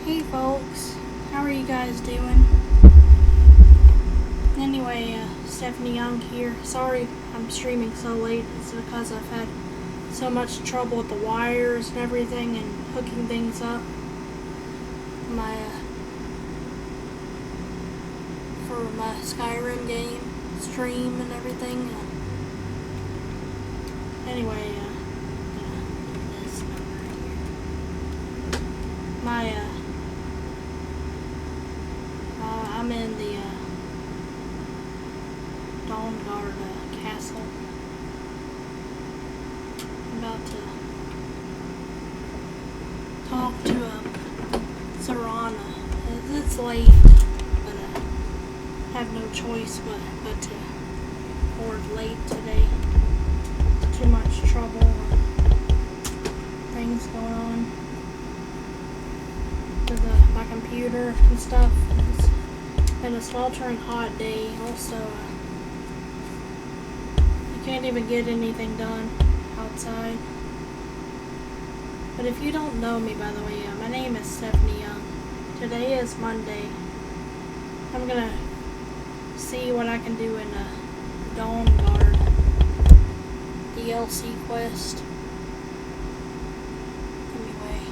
Hey folks, how are you guys doing? Anyway, Stephanie Young here. Sorry I'm streaming so late. It's because I've had so much trouble with the wires and everything and hooking things up. For my Skyrim game stream and everything. Anyway, this number here. I'm in the Dawnguard castle. I'm about to talk to Serana. It's late, but I have no choice but to board late today. Too much trouble and things going on with my computer and stuff. It's been a sweltering hot day. Also, you can't even get anything done outside. But if you don't know me, by the way, my name is Stephanie Young. Today is Monday. I'm gonna see what I can do in Dawnguard DLC quest. Anyway.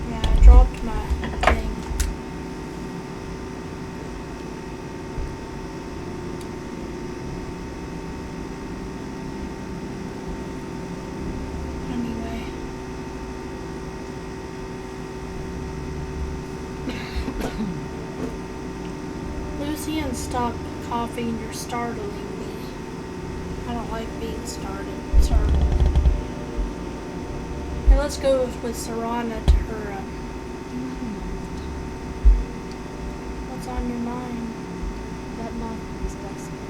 Yeah, I dropped my thing. Anyway. Lucian, stop coughing. You're startling me. I don't like being startled. Hey, let's go with Serana to her. What's on your mind? That moth was Dexter.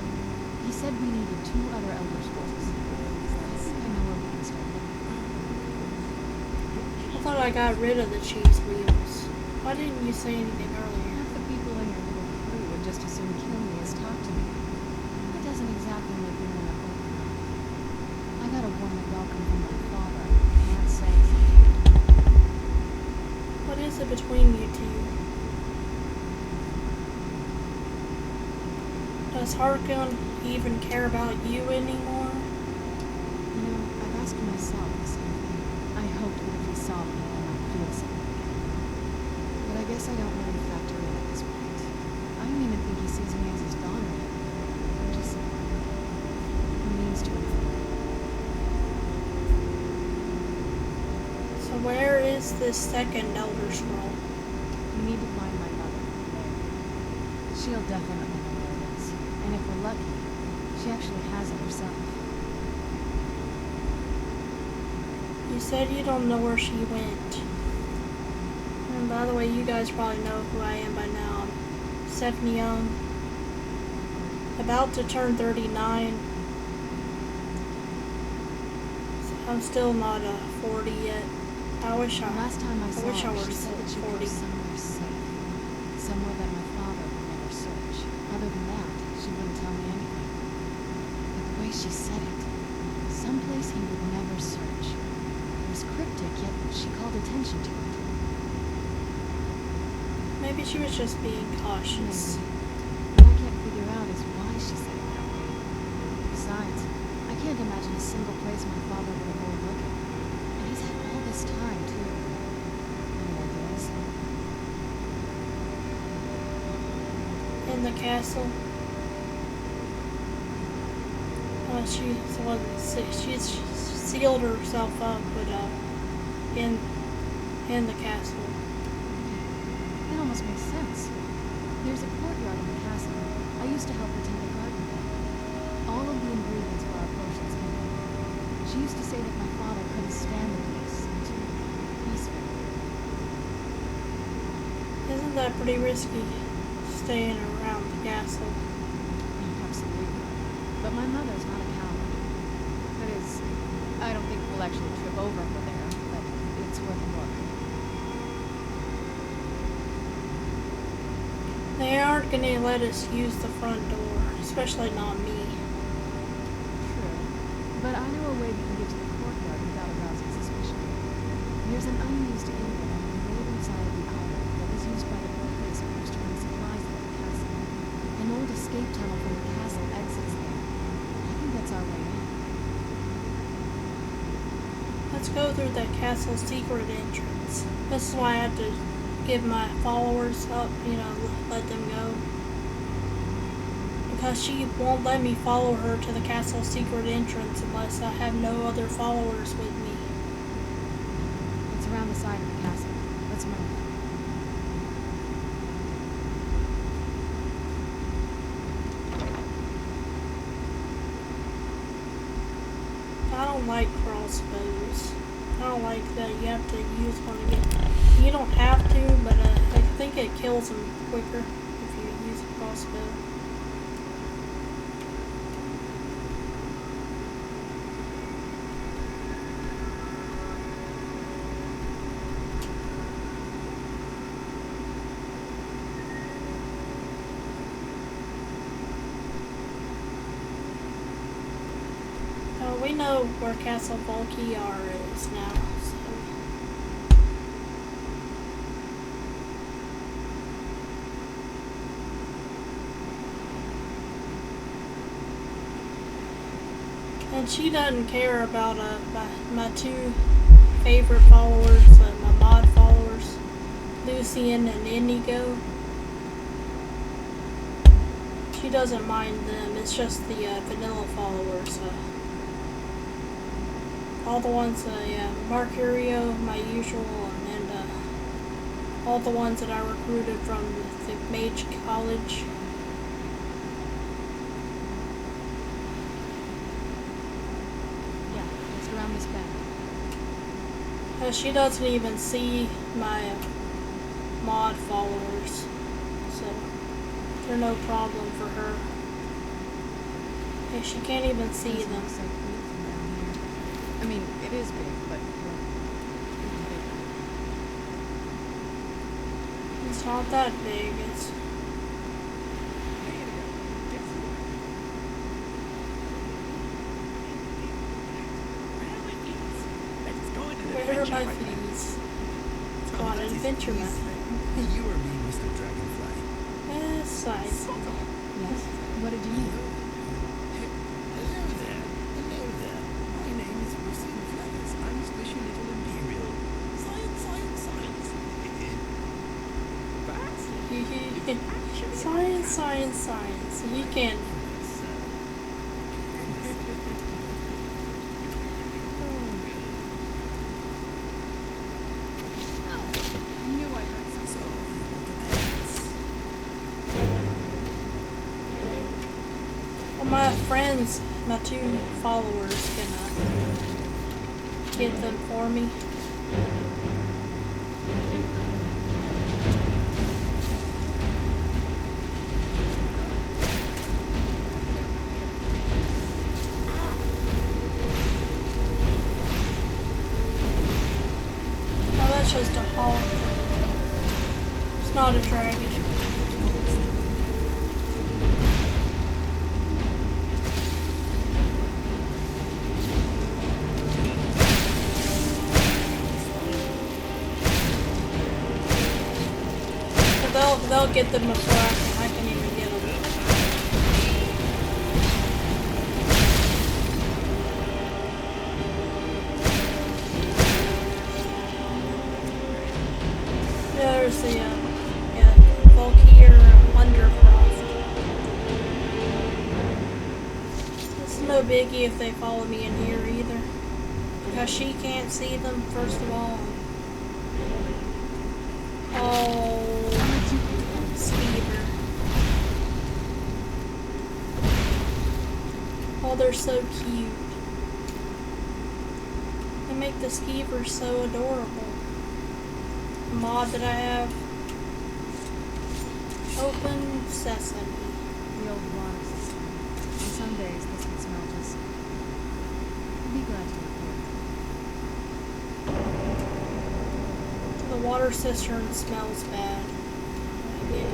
He said we needed 2 other Elder Scrolls. I know where we can start. I thought I got rid of the cheese wheels. Why didn't you say anything earlier? Half the people in your little crew would just as soon kill me as talk to me. That doesn't exactly make me want to open up. I got a warm welcome from my father. I can't say something. What is it between you two? Does Harkon even care about you anymore? You know, I've asked myself the same thing. I hoped that if he saw me, I might feel something. But I guess I don't really factor in at this point. I don't even think he sees me as his daughter. I'm just... he means to me. So where is this second Elder Scroll? We need to find my mother. She'll definitely know where it is. And if we're lucky, she actually has it herself. You said you don't know where she went. And by the way, you guys probably know who I am by now. I'm Stephanie Young. About to turn 39. I'm still not 40 yet. I wish I Last time I saw her, were she said that she'd 40. go somewhere safe. Somewhere that my father would never search. Other than that, she wouldn't tell me anything. But the way she said it, someplace he would never search. It was cryptic, yet she called attention to it. Maybe she was just being cautious. Maybe. What I can't figure out is why she said it that way. Besides, I can't imagine a single place my father would avoid looking. And he's had all this time, too. Any ideas? In the castle. She's sealed herself up, but in the castle. That almost makes sense. There's a courtyard in the castle. I used to help her tend the garden there. All of the ingredients for our potions came from her. She used to say that my father couldn't stand the place until peaceful. Isn't that pretty risky, staying around the castle? Absolutely. But my mother's not a coward. That is, I don't think we'll actually trip over her there, but it's worth a look. They aren't gonna let us use the front door, especially not me. But I know a way we can get to the courtyard without arousing suspicion. There's an unused inlet on the northern side of the island that was used by the birthday soldiers to bring supplies to the castle. An old escape tunnel from the castle exits there. I think that's our way in. Let's go through the castle's secret entrance. This is why I have to give my followers up, let them go. Because she won't let me follow her to the castle's secret entrance unless I have no other followers with me. It's around the side of the castle. Let's move. I don't like crossbows. I don't like that you have to use one again. You don't have to, but I think it kills them quicker if you use a crossbow. We know where Castle Volkiar is now, so. And she doesn't care about my two favorite followers, my mod followers, Lucian and Indigo. She doesn't mind them, it's just the vanilla followers. All the ones, Mercurio, my usual, and all the ones that I recruited from the Mage College. Yeah, let's go around this bend. She doesn't even see my mod followers, so they're no problem for her. Yeah, she can't even see them. I mean, it is big, but it's not that big. It's where are my fees? It's got an adventure map. You or me, Mr. Dragonfly? Yes, I see. yes. What did you need? Science. You can. Well, my friends, my two followers, can get them for me. Just a hawk. It's not a dragon. But they'll get them before I can even get them. There's the Volkiar Undercroft. It's no biggie if they follow me in here either, because she can't see them first of all. Oh, Skeever. Oh, they're so cute. They make the Skeevers so adorable. Mod that I have. Open sesame. The old water system. On some days this can smell just... I'd be glad to report. The water cistern smells bad. Yeah.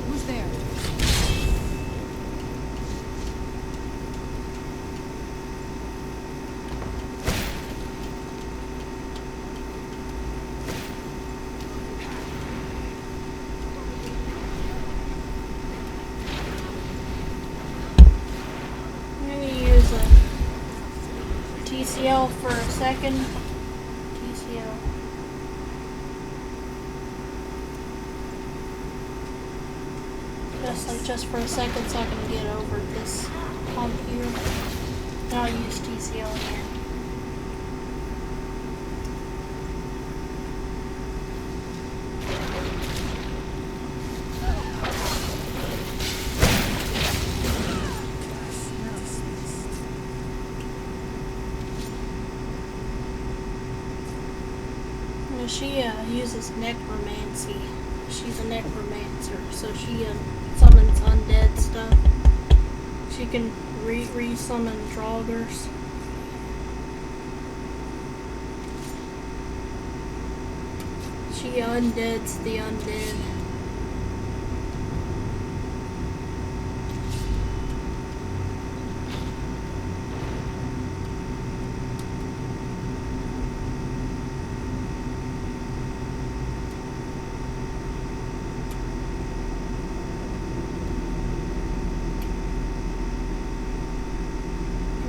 Who's there? TCL for a second. TCL. Just for a second so I can get over this hump here. And I'll use TCL again. She uses necromancy. She's a necromancer, so she summons undead stuff. She can re-summon Draugrs. She undeads the undead.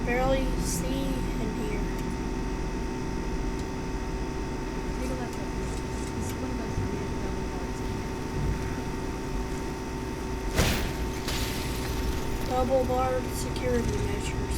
Barely see in here. Take a left over. This is one of those weird double guards. Double barred security measures.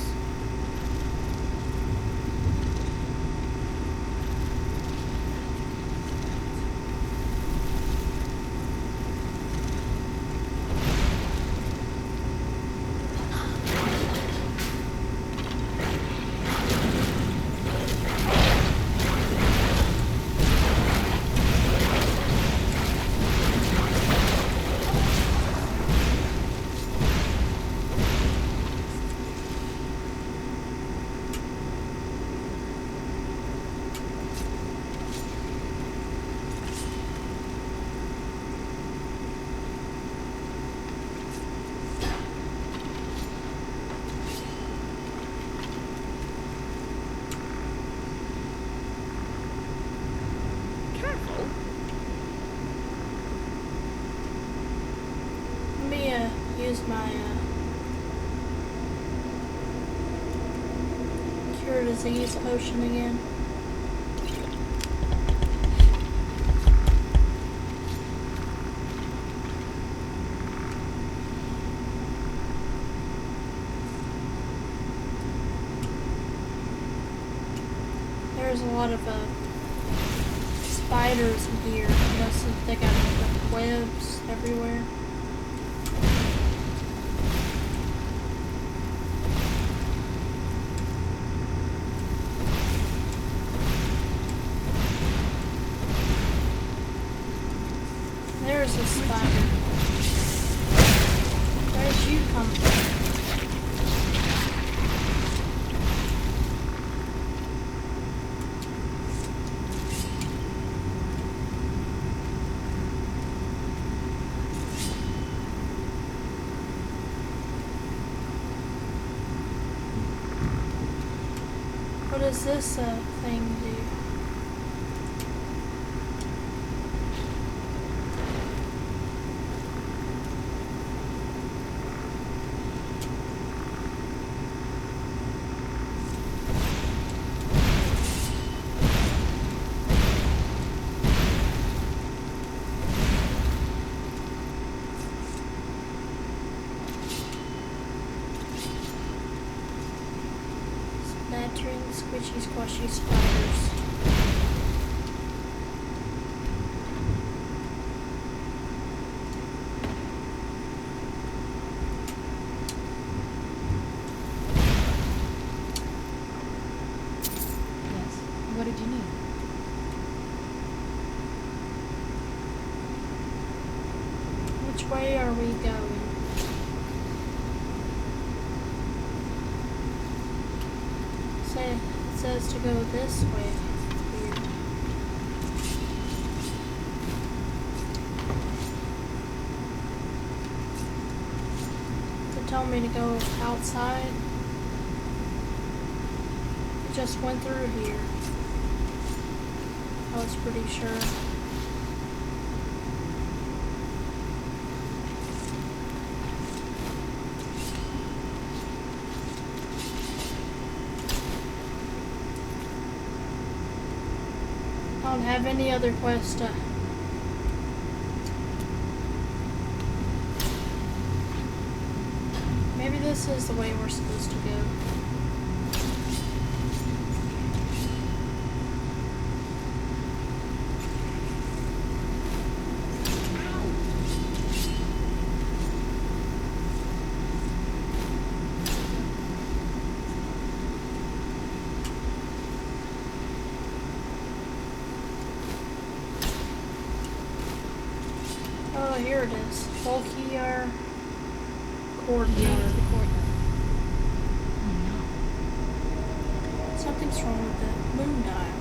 Use my cure disease potion again. There's a lot of spiders in here. They got webs everywhere. There's a spider. Where'd you come from? What does this thing do? Splattering, squishy, squashy spiders. Yes. What did you need? Which way are we going? It says to go this way here. To tell me to go outside. It just went through here. I was pretty sure. don't have any other quest. Maybe this is the way we're supposed to go. Oh, here it is. Bulkier courtyard. Something's wrong with the moon dial.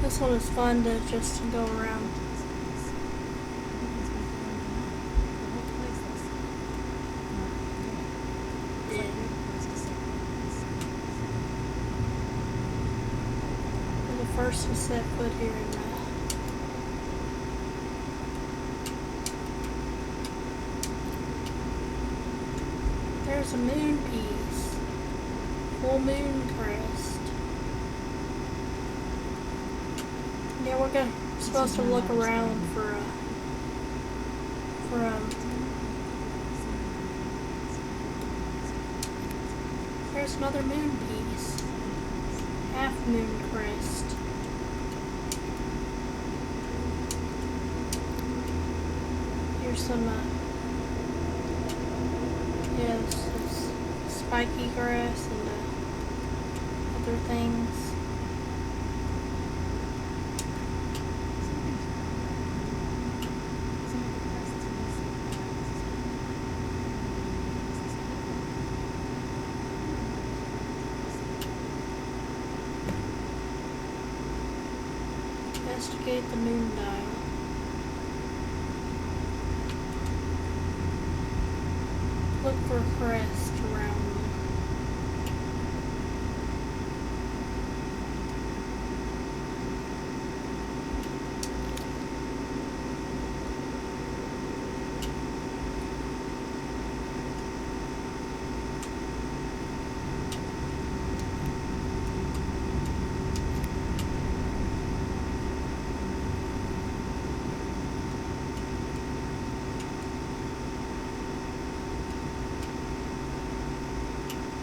This one is fun to just go around. We're the first to set foot here in that. There's a moon piece. Full moon crest. Yeah, we're supposed to look around for there's another moon piece. Half moon crest. Here's some yeah, this is spiky grass and other things. Investigate the moon dial. Look for a crest around them.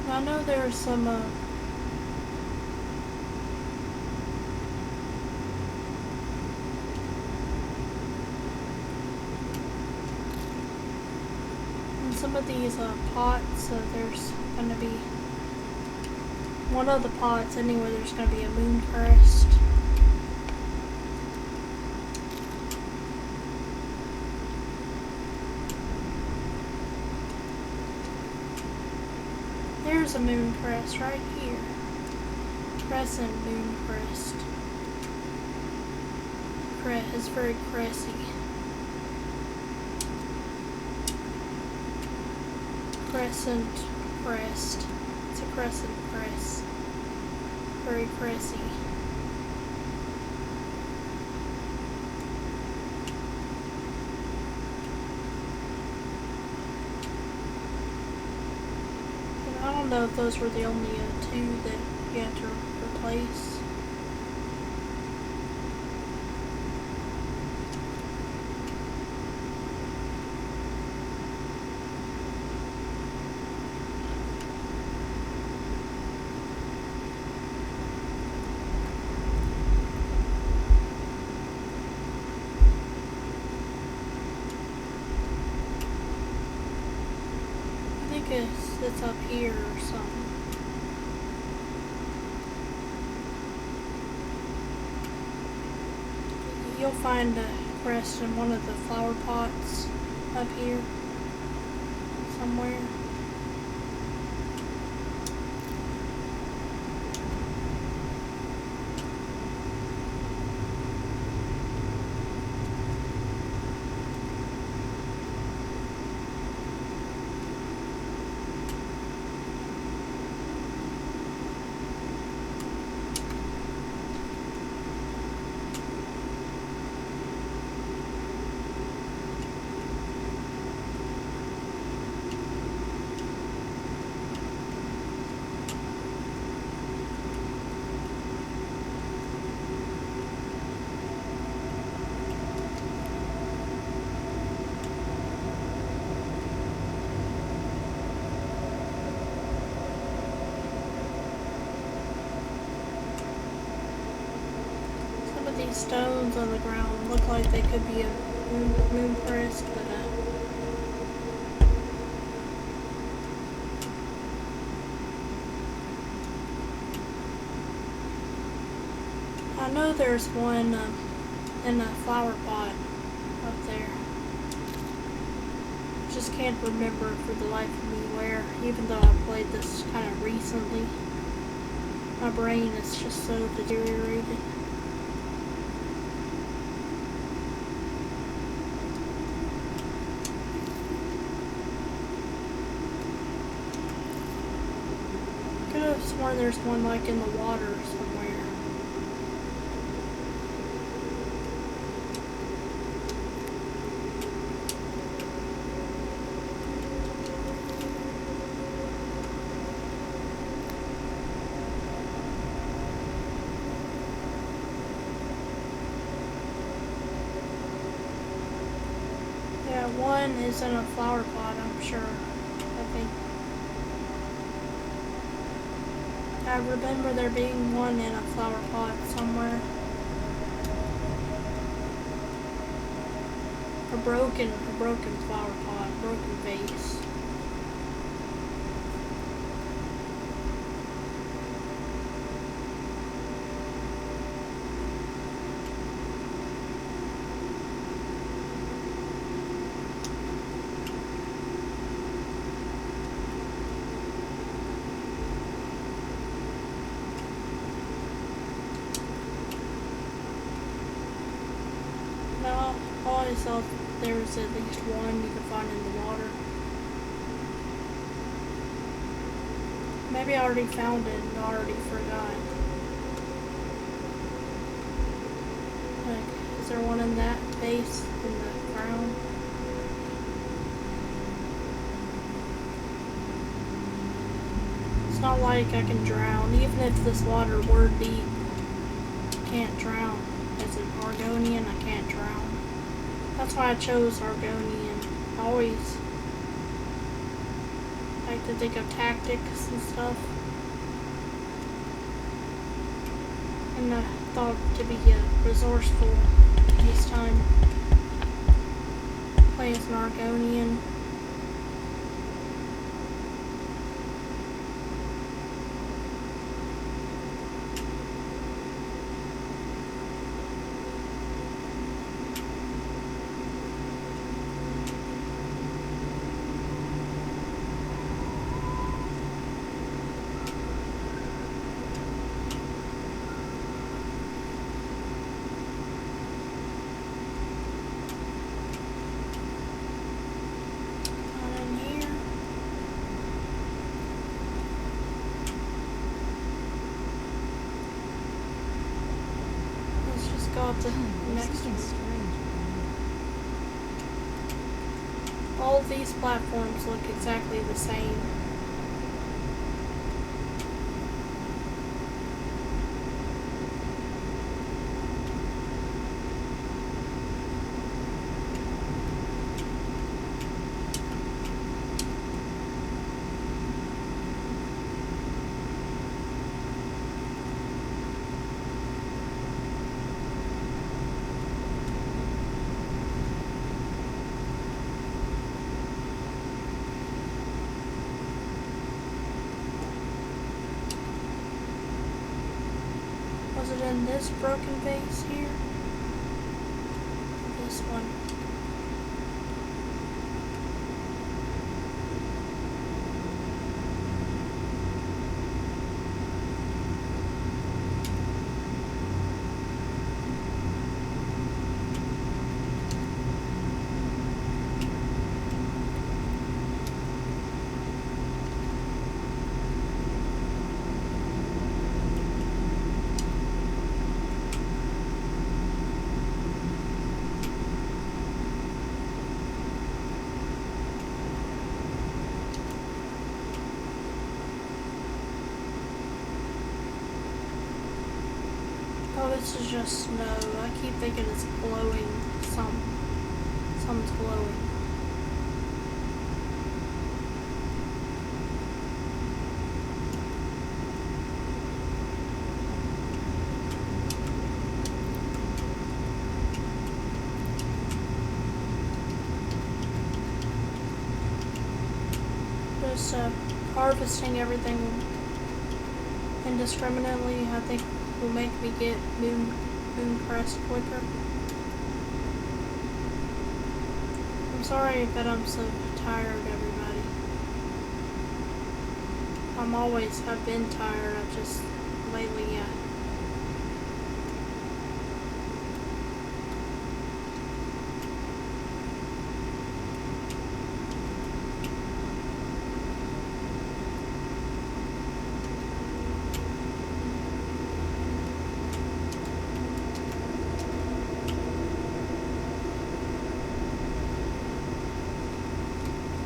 I know there's some and some of these pots, there's gonna be one of the pots anyway, there's gonna be a moon crest. There's a moon crest right here. Crescent moon crest. It's very cressy. Crescent crest. It's a crescent crest. Very cressy. I don't know if those were the only two that you had to replace. I think it's up here or something. You'll find a crest in one of the flower pots up here somewhere. stones on the ground look like they could be a moon crest, but I know there's one in a flower pot up there. Just can't remember for the life of me where, even though I played this kind of recently. My brain is just so deteriorated. Could have sworn there's one like in the water somewhere. Yeah, one is in a flower pot, I'm sure. I think. I remember there being one in a flower pot somewhere. A broken flower pot, broken vase. No, I always thought there was at least one you could find in the water. Maybe I already found it and already forgot. Like, is there one in that vase in the ground? It's not like I can drown, even if this water were deep. I can't drown. As an Argonian, I can't drown. That's why I chose Argonian. I always like to think of tactics and stuff. And I thought to be resourceful this time. Play as an Argonian. Go up to the next one. All of these platforms look exactly the same. Was it in this broken vase here? This one. Oh, this is just snow. I keep thinking it's glowing. Something's glowing. just harvesting everything indiscriminately, I think, will make me get moon crest quicker. I'm sorry that I'm so tired, everybody. I've been tired. I've just lately,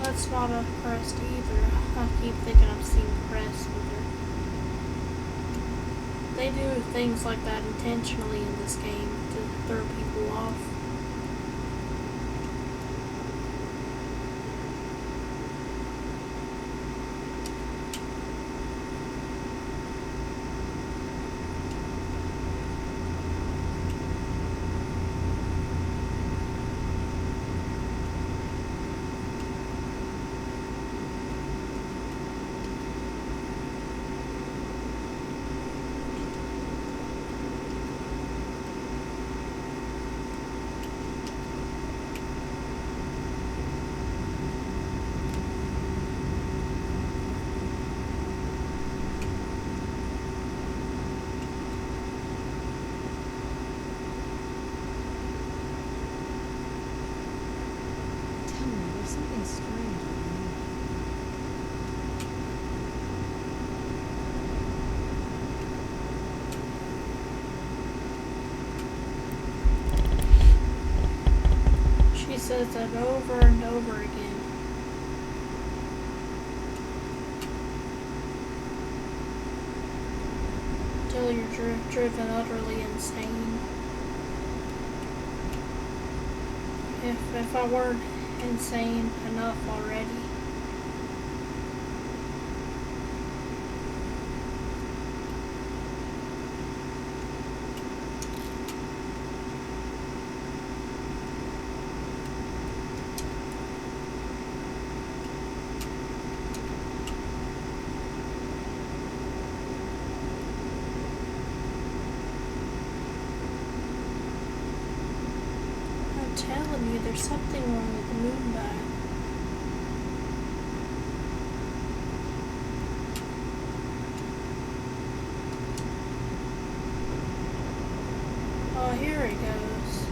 that's not a crest either. I keep thinking I've seen crests, but they do things like that intentionally in this game to throw people off. She says that over and over again. Until you're driven utterly insane. If I weren't insane enough already. Telling you there's something wrong with the moon dial. Oh, here it goes.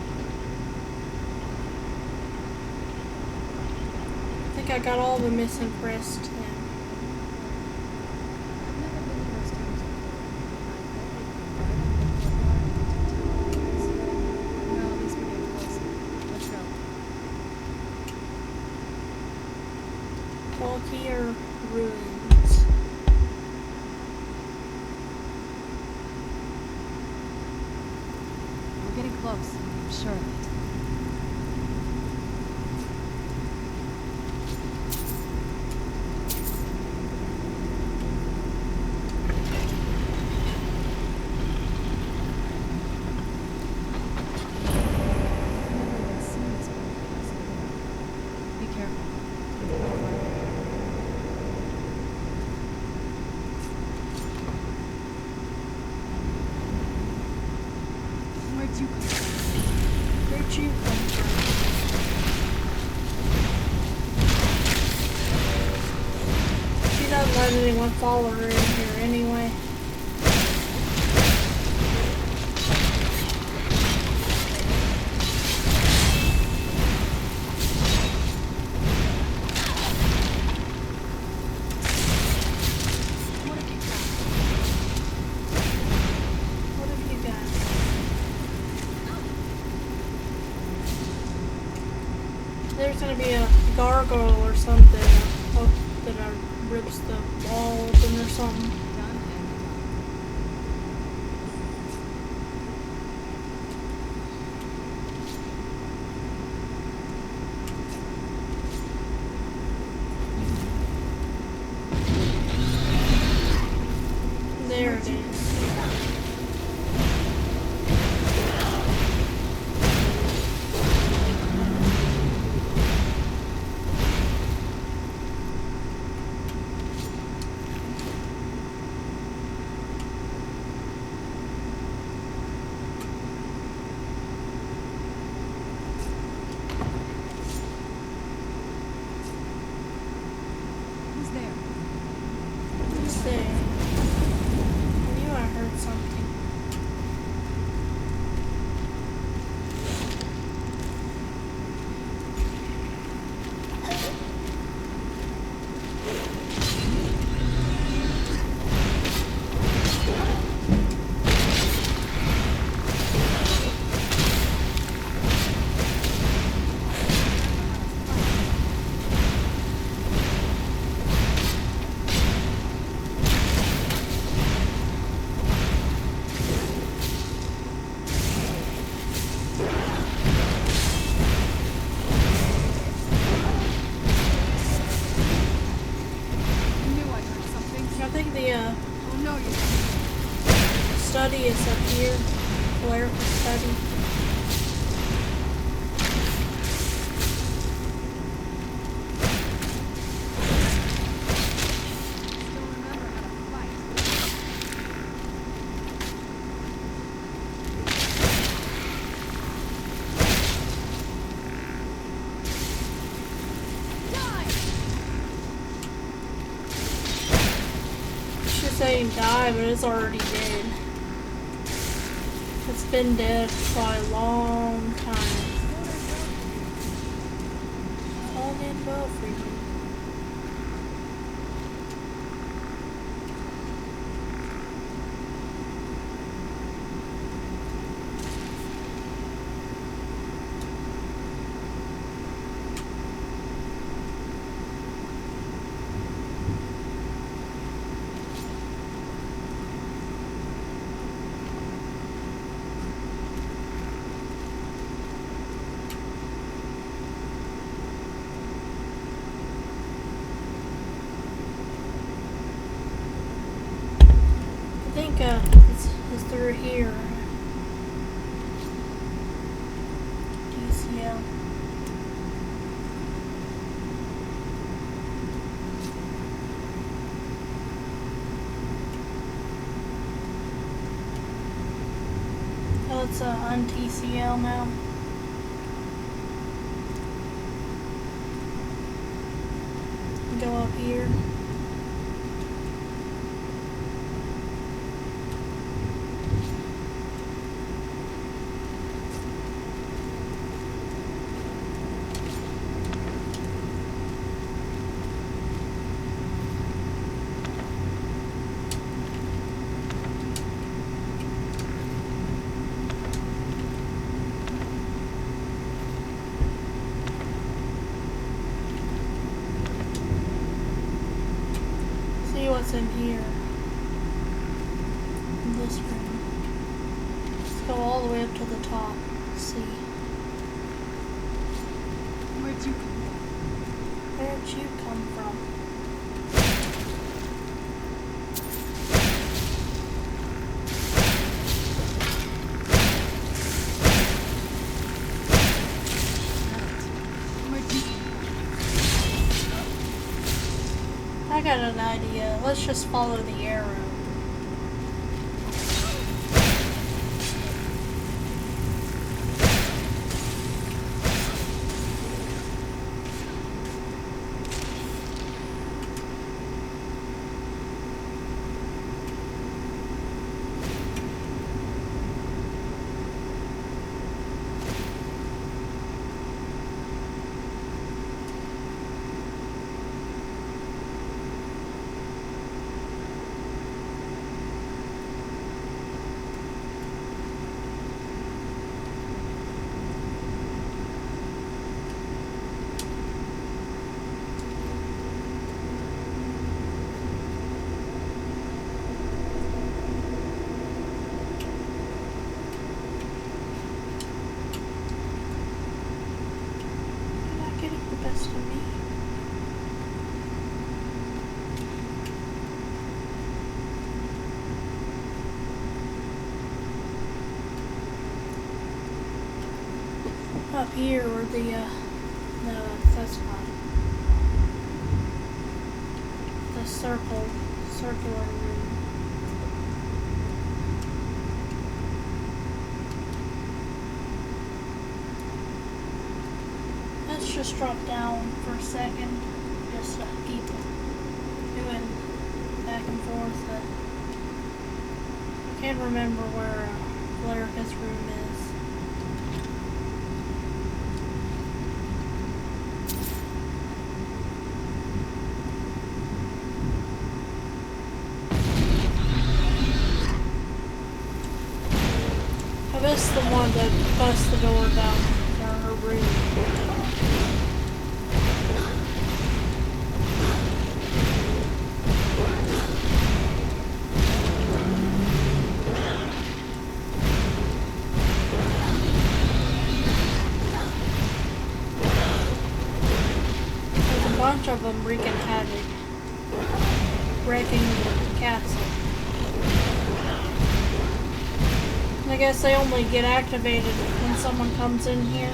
I think I got all the missing crests in. Here ruins. We're getting close, I'm sure of it. Be careful. Where'd you come from? Where'd you come from? She doesn't let anyone follow her in here anyway. There's gonna be a gargoyle or something. I hope that I rips the wall open or something. There it is. Oh no, you study is up here. Clerical study. still remember how to fight. She's saying die, but it's already dead. It's been dead for a long time. All did well for you. I think it's through here. DCL. Oh, it's on TCL now. Go up here. See what's in here. In this room. Let's go all the way up to the top. See. Where'd you come from? Where'd you come from? Where'd you come I got an idea. Let's just follow the arrow. Best of me. Up here where the no, that's fine. The circular room. Let's just drop down for a second, just to keep doing back and forth. I can't remember where Valerica's room is. I missed the one that bust the door down for her room. There's a bunch of them wreaking havoc. wrecking the castle. And I guess they only get activated when someone comes in here.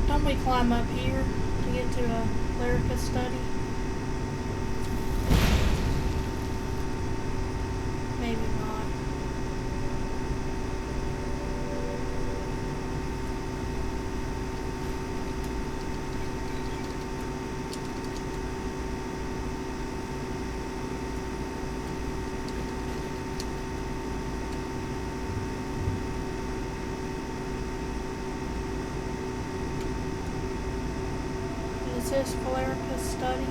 Don't we climb up here to get to a Clerica study? Maybe not. Is this Clerica study?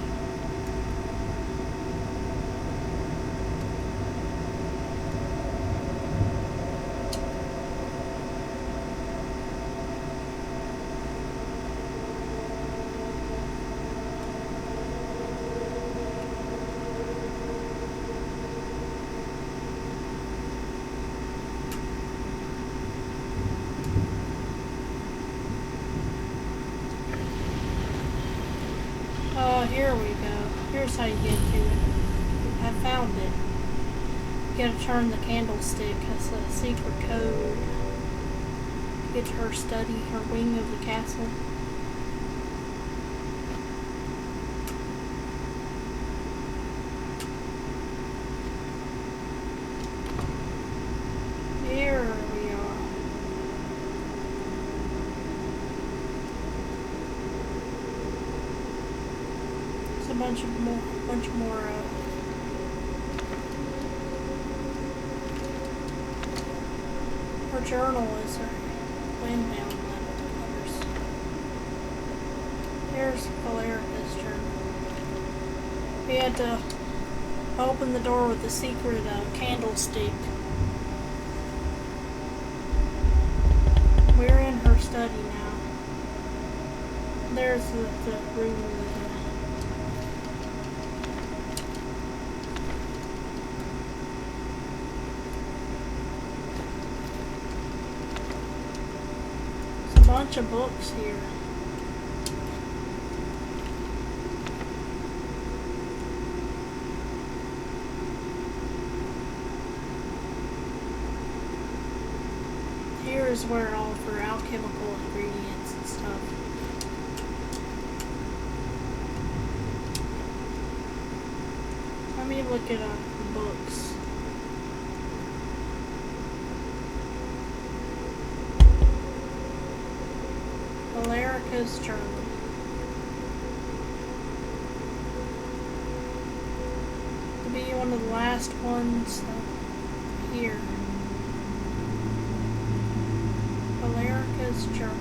Oh, here we go. Here's how you get to it. I found it. You gotta turn the candlestick. That's a secret code. Get to her study, her wing of the castle. Here we are. A bunch more her journal is her windmill letters. Here's Valerica's journal. We had to open the door with the secret candlestick. We're in her study now. There's the room. Bunch of books here. Here is where all of her alchemical ingredients and stuff. Let me look at the books. Valerica's journal. To be one of the last ones here. Valerica's journal.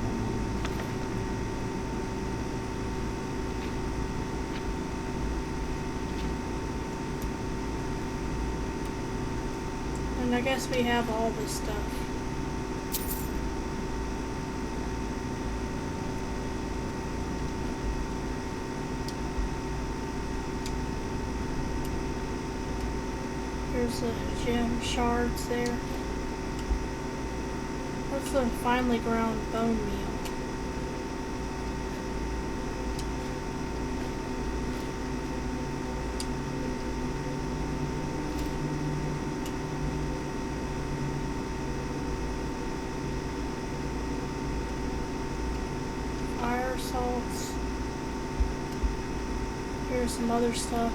And I guess we have all this stuff. There's the gem shards there. What's the finely ground bone meal? Fire salts. Here's some other stuff.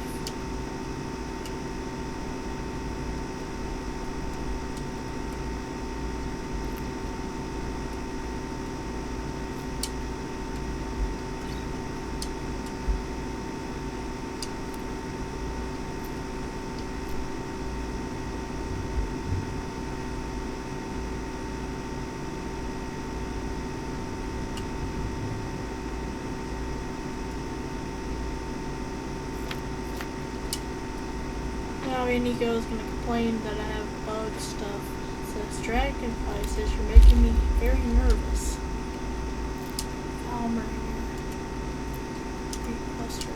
Nico's gonna complain that I have bug stuff. It says Dragonfly says you're making me very nervous. Palmer here. Cluster.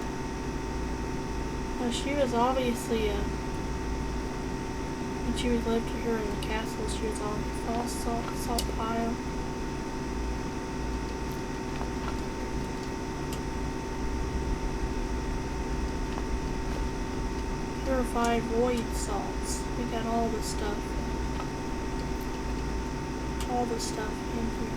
Well, she was obviously when she was lived here in the castle, she was on the salt pile. Purified void salts. We got all the stuff. All the stuff in here.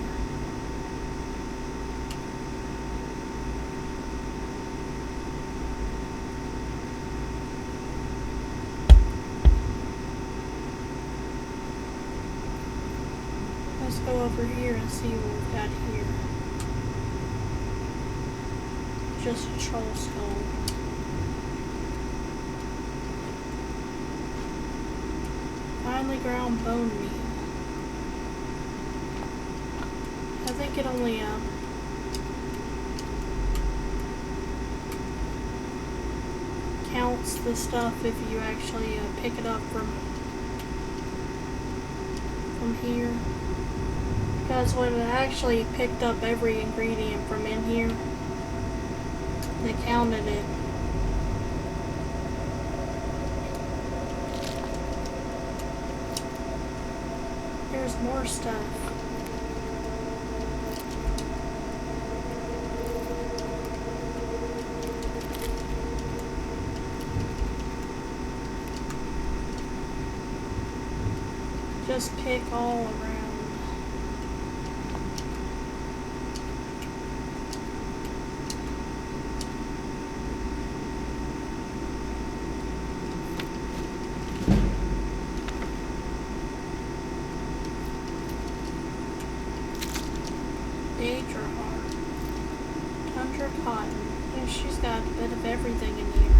Let's go over here and see what we've got here. Just a troll skull. Finely ground bone meal. I think it only counts the stuff if you actually pick it up from here. Because when it actually picked up every ingredient from in here, they counted it. There's more stuff. Just pick all around. Tundra cotton. Yeah, she's got a bit of everything in here.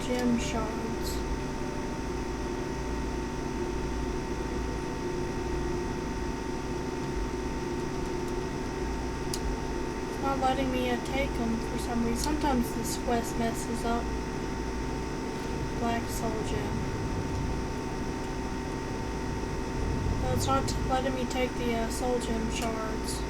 Gem shards. It's not letting me take them for some reason. Sometimes this quest messes up. Black soul gem. No, it's not letting me take the soul gem shards.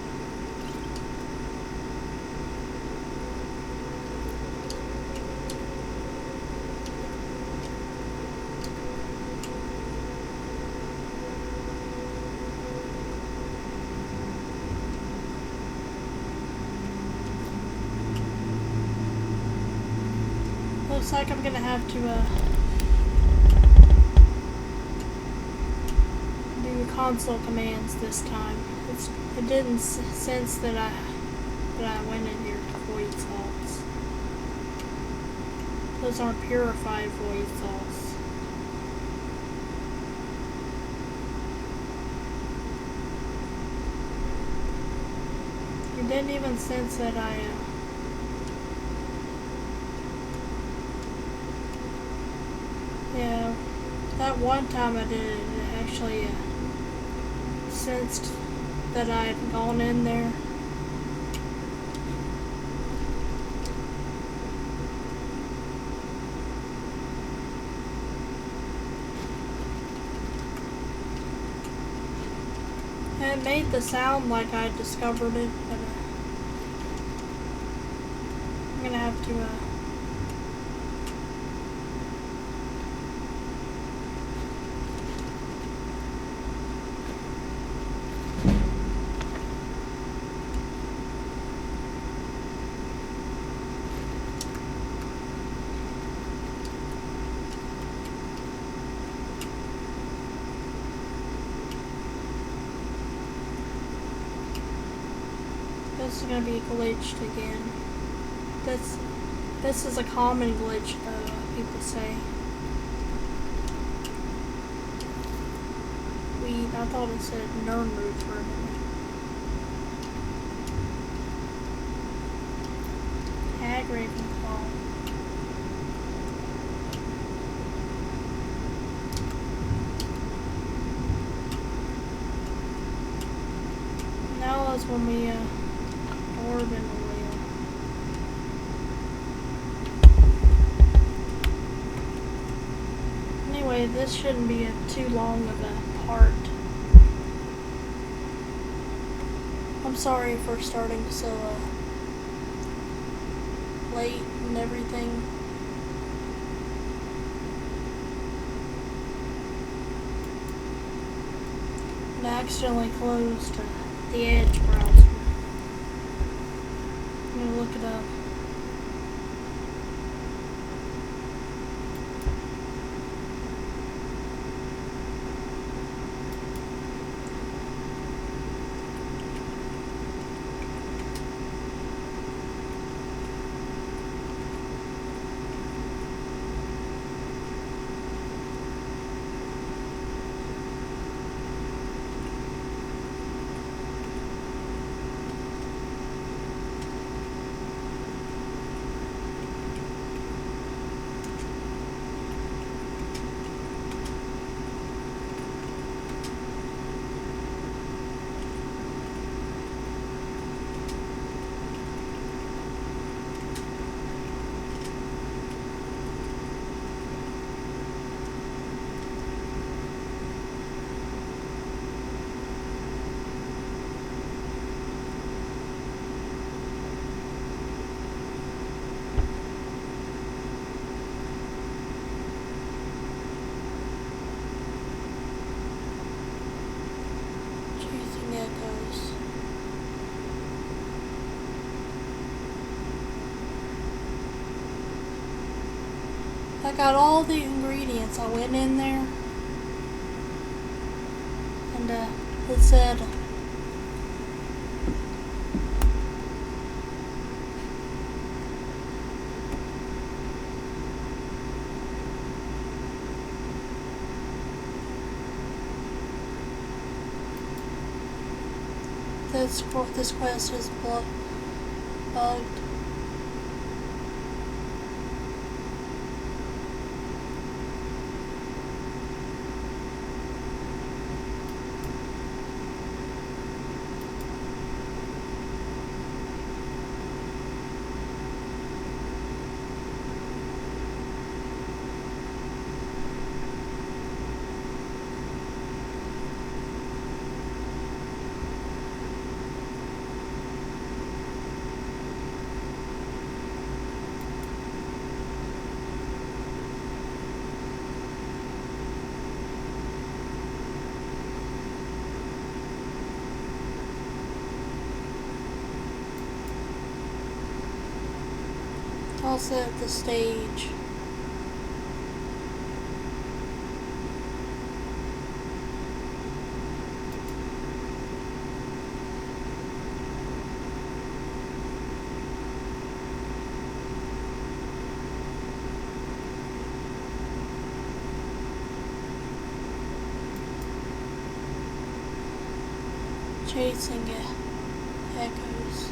Looks like I'm gonna have to do console commands this time. It didn't sense that I went in here to void salts. Those aren't purified void salts. It didn't even sense that yeah, that one time I did it, it actually sensed that I had gone in there. And it made the sound like I discovered it, but I'm gonna have to This is gonna be glitched again. This is a common glitch though, people say. I thought it said Nernroot for a minute. Hag Ravenclaw. Now is when we orb in the wheel. Anyway, this shouldn't be too long of a part. I'm sorry for starting so late and everything. And I accidentally closed the Edge browser. I'm gonna look it up. I got all the ingredients. I went in there and it said this quest is bugged. I'll set the stage. Chasing echoes.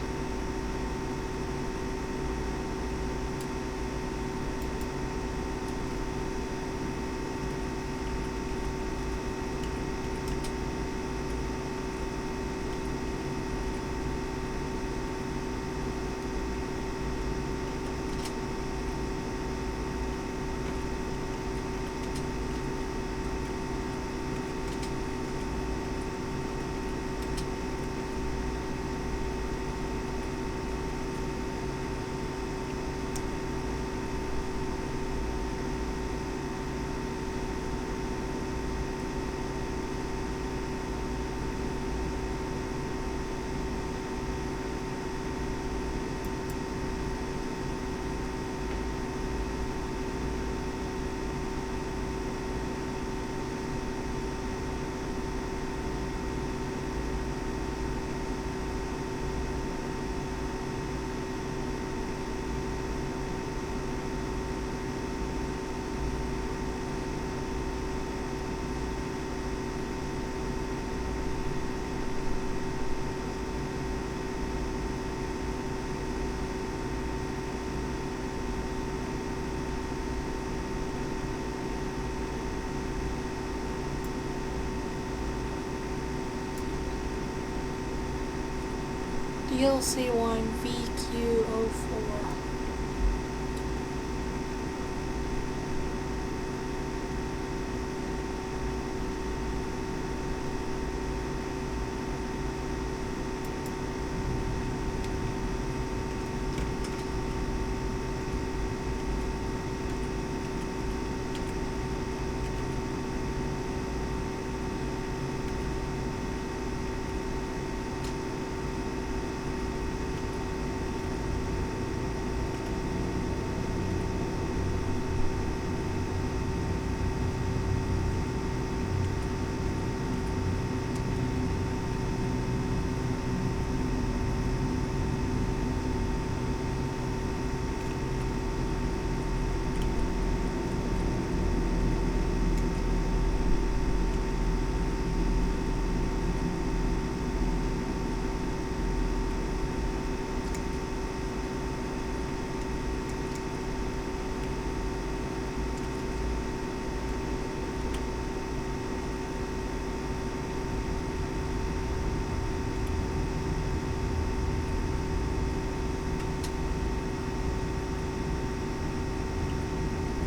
DLC 1 VQ04.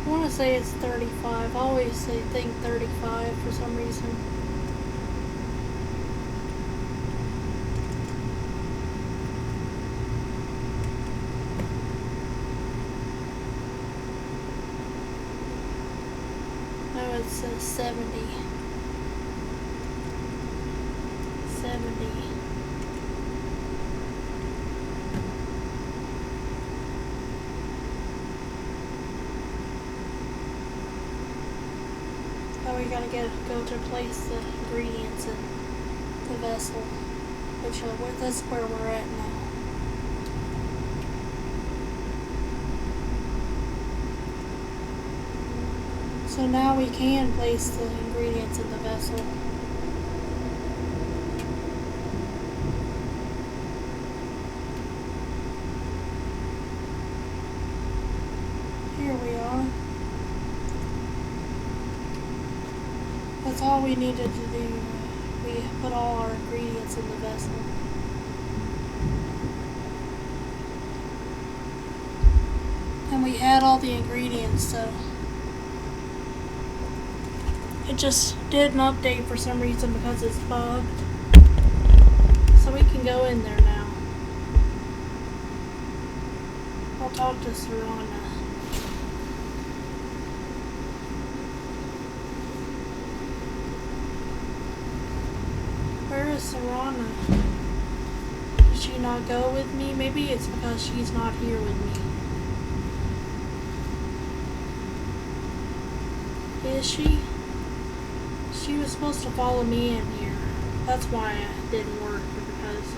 I want to say it's 35. I always think 35 for some reason. No, it says 70. 70. We gotta go to place the ingredients in the vessel, which that's where we're at now. So now we can place the ingredients in the vessel. Here we are. That's all we needed to do. We put all our ingredients in the vessel. And we had all the ingredients, so it just did an update for some reason because it's bugged. So we can go in there now. I'll talk to Serana. Where is Serana? Did she not go with me? Maybe it's because she's not here with me. Is she? She was supposed to follow me in here. That's why it didn't work, because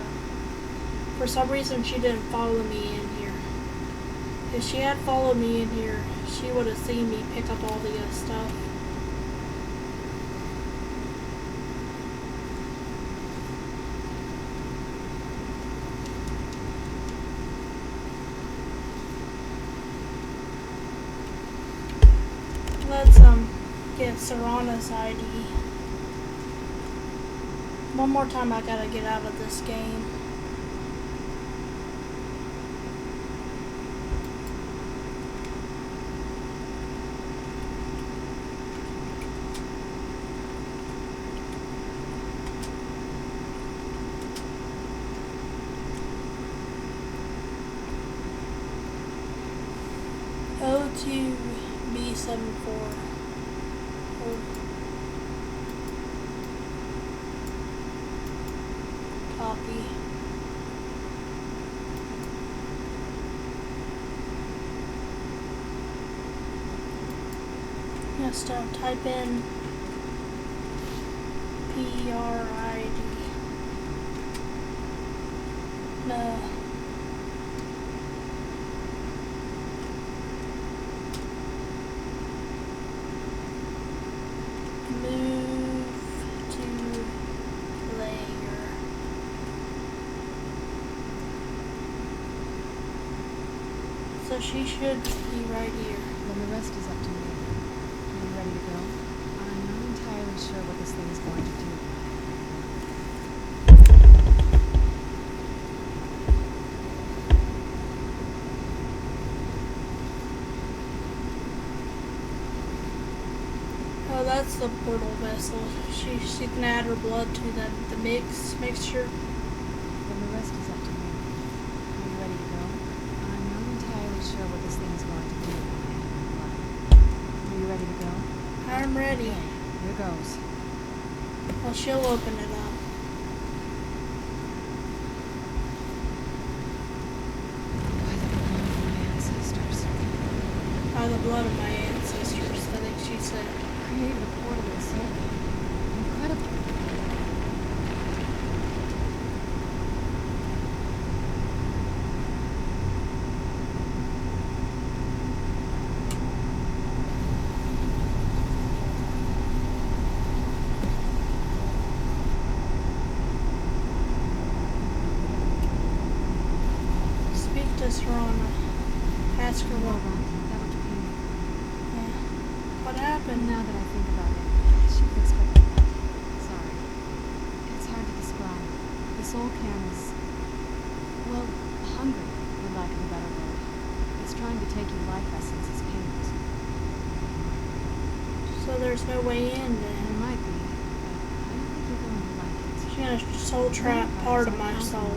for some reason she didn't follow me in here. If she had followed me in here, she would have seen me pick up all the stuff. Let's get Serana's ID. One more time I gotta get out of this game. O2B74. Copy. Next type in PRID. No. Move to player. So she should be right here. Then the rest is up to me. Are you ready to go? I'm not entirely sure what this thing is going to do. the portal vessel. She can add her blood to the mixture. Then the rest is up to me. Are you ready to go? I'm not entirely sure what this thing is going to do when I enter my blood. Are you ready to go? I'm ready. Okay, here goes. Well, she'll open it up. By the blood of my ancestors. By the blood of my ancestors, I think she said. Created a portal to save me. Incredible. Speak to Serana. Ask her Hold what. on, that would be me. Yeah. What happened? Now that I think about it, she was expecting that. Sorry. It's hard to describe. The soul cairn is, well, hungry, for lack of a better word. It's trying to take your life essence as payment. So there's no way in There then. might be, but I don't think you're going to like it. She's gonna soul trap part of my soul.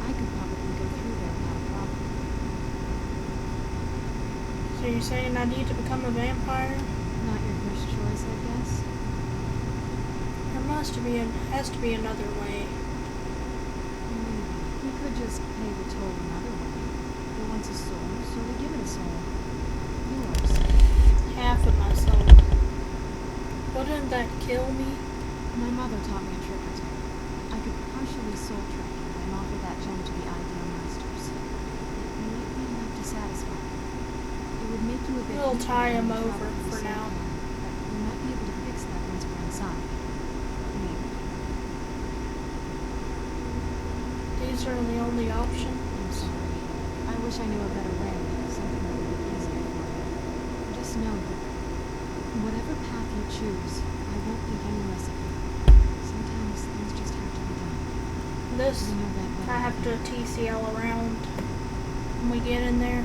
I could probably go through there without a problem. So you're saying I need to become a vampire? Not your first choice, I guess. There has to be another way. Maybe. You could just pay the toll another way. It wants a soul, so we give it a soul. Yours. Half of my soul. Wouldn't that kill me? My mother taught me a trick or two. I could partially soul track you and offer that gem to the ideal masters. It might be enough to satisfy them. It would make you a bit We'll weaker tie when him you over travel through the for soul now. cairn, but we might be able to fix that once we're inside. Maybe. These are the only options. I'm sorry. I wish I knew a better way, something that would be easier for you. Just know that whatever path you choose, I won't think any less of you. Sometimes things just have to be done. This, You know that better I have to than me. TCL around when we get in there.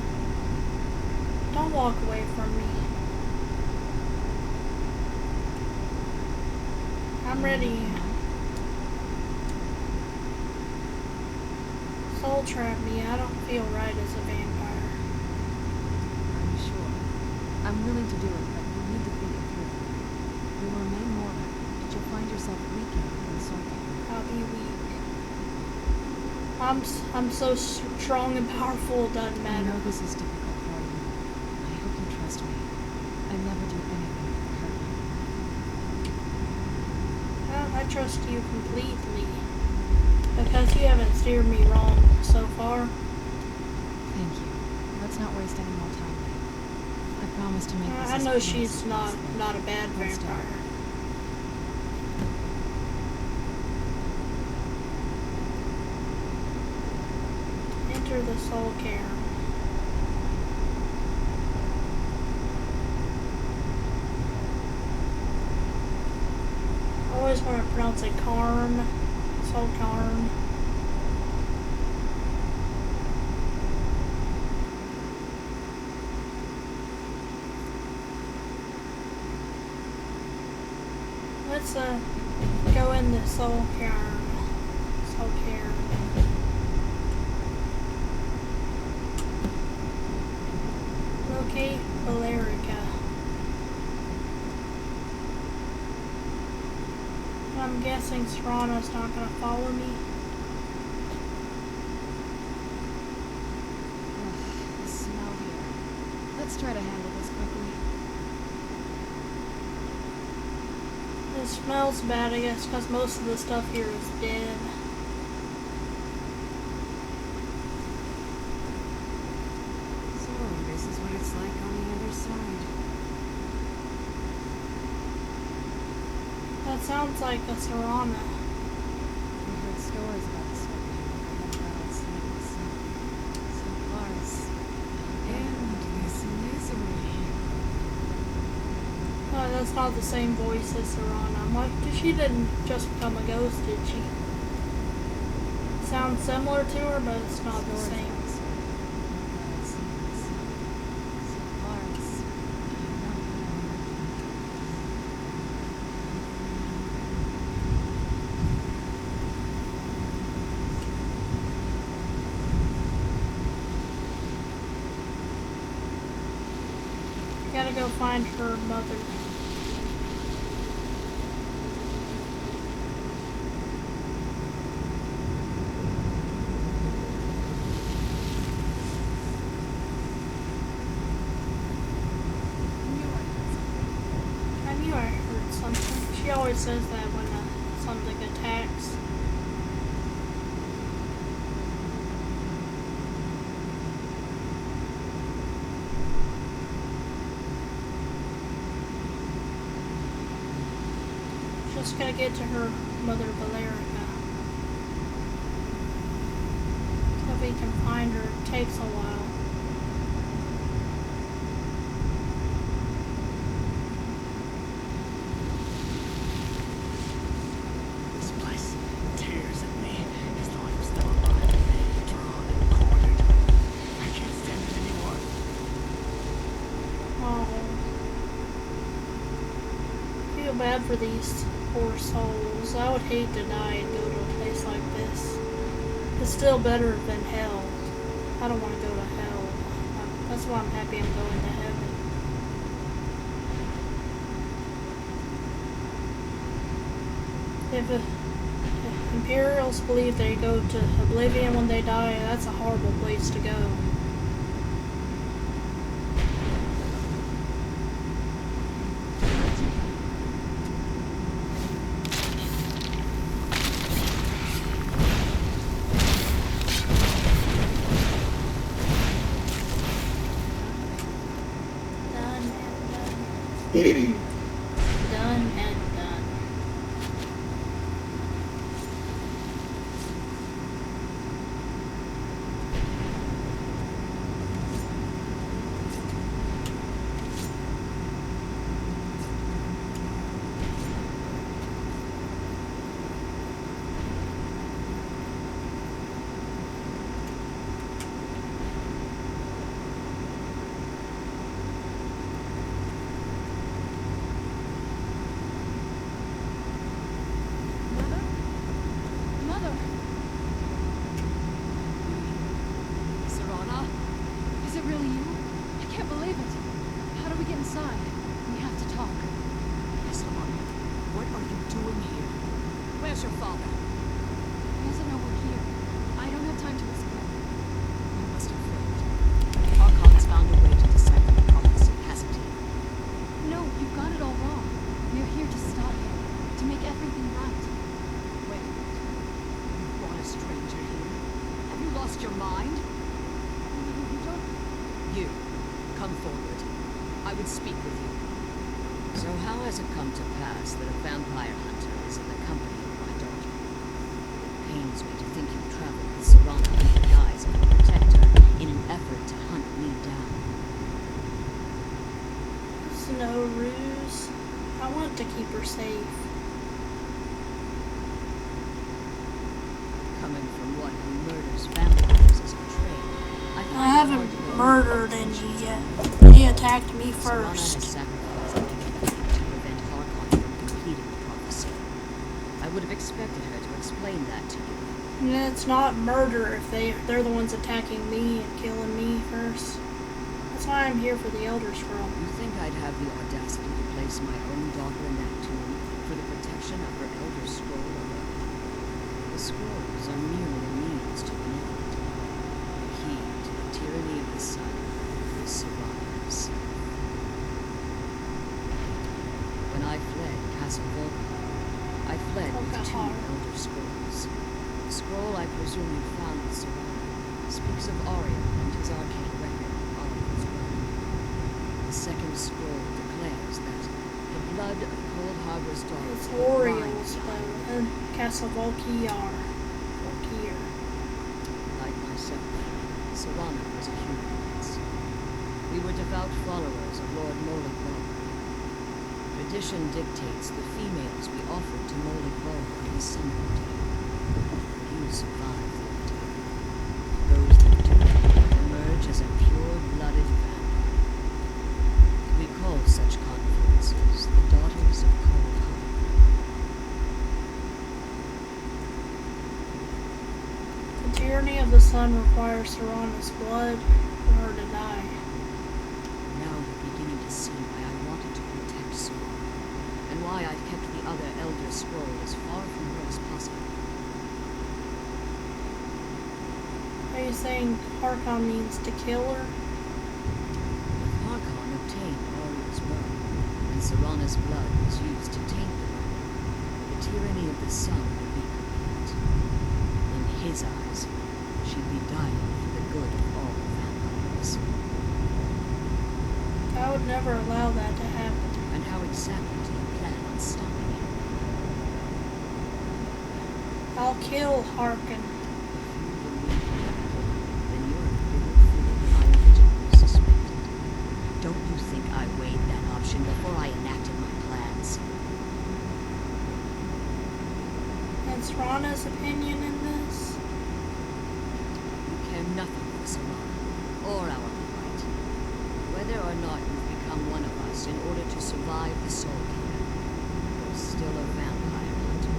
Don't walk away from me. I'm ready. Soul trap me. I don't feel right as a vampire. Are you sure? I'm willing to do it, but you need to think it through. You will remain mortal, but you'll find yourself weakened in soul care. I'll be weak. I'm so strong and powerful. It doesn't I matter. know this is difficult for you. I hope you trust me. I never do anything that will hurt you. Well, I trust you completely because you haven't steered me wrong so far. Thank you. Let's not waste any more time. I promise to make this I as know painless she's as not possible. a bad Let's do it. vampire. Enter the soul cairn. I always want to pronounce it Karn. Soul Karn. Let's go in the soul cairn. Soul cairn. Locate Valerica. I'm guessing Serrano's not gonna follow me. Ugh, the smell here. Let's try to handle this quickly. It smells bad, I guess, because most of the stuff here is dead. So, this is what it's like on the other side. That sounds like a Serrano. We've heard stories about this one, but never had seen it. So far as And this misery. Oh, that's not the same voice as Serrano. I'm like, she didn't just become a ghost, did she? Sounds similar to her, but it's not the stories same. about this one, never had seen it. So far as gotta go find her mother. I knew I heard something. She always says that when something attacks. Just gotta get to her mother, Valerica. If we can find her, it takes a while. This place tears at me as though I'm still alive, drawn and cornered. I can't stand it anymore. Oh. Feel bad for these poor souls. I would hate to die and go to a place like this. It's still better than hell. I don't want to go to hell. That's why I'm happy I'm going to heaven. If Imperials believe they go to oblivion when they die, that's a horrible place to go. Done and done. Where's your father? He doesn't know we're here. I don't have time to explain. You must have failed. Archon's found a way to decipher the prophecy, hasn't he? No, you've got it all wrong. We're here to stop him, to make everything right. Wait a minute. You brought a stranger here? Have you lost your mind? You don't... You, come forward. I would speak with you. So how has it come to pass that a vampire hunter is in the company of my daughter? It pains me to think you traveled with Serana under the guise of a protector in an effort to hunt me down. It's no ruse. I want to keep her safe. Coming from one who murders vampires as a trade, I haven't murdered any yet. He attacked me Serana has first. sacrificed everything to prevent Archon from completing the prophecy. I would have expected her to explain that to you. And it's not murder if they're the ones attacking me and killing me first. That's why I'm here for the Elder Scroll. You think I'd have the audacity to place my own daughter in that tomb for the protection of her Elder Scroll alone? The scrolls are merely a means to an end. The key to the tyranny of the sun is Serana herself. When I fled Castle Dawnguard, I fled with two Elder Scrolls. The scroll I presume you found with Serana speaks of Aria and his arcane record of Aria's realm. The second scroll declares that the blood of Cold Harbor's daughter It's will run Oriel's behind though, her. and Castle Volkiar. Volkiar. Like myself, Serana was a human once. We were devout followers of Lord Molik Ball. Tradition dictates the females we offered to Molik Ball on his summoned. You survived the ordeal. Those that do emerge as a pure-blooded vampire. We call such confluences the Daughters of Cold Harbor. The tyranny of the sun requires Serana's blood for her to die. Now you're beginning to see why I've kept the other Elder Scroll as far from her as possible. Are you saying Harkon means to kill her? If Harkon obtained Arya's bone, and Serana's blood was used to taint the bone, the tyranny of the sun would be complete. In his eyes, she'd be dying for the good of all vampires. I would never allow that to happen. And how exactly do you plan on stopping him? I'll kill Harkon. Then you're a bigger fool than I originally suspected. Don't you think I weighed that option before I enacted my plans? And Serana's opinion in this? You care nothing for Serana, or our plight. Whether or not you've become one of us in order to survive the Soul King, you're still a vampire hunter.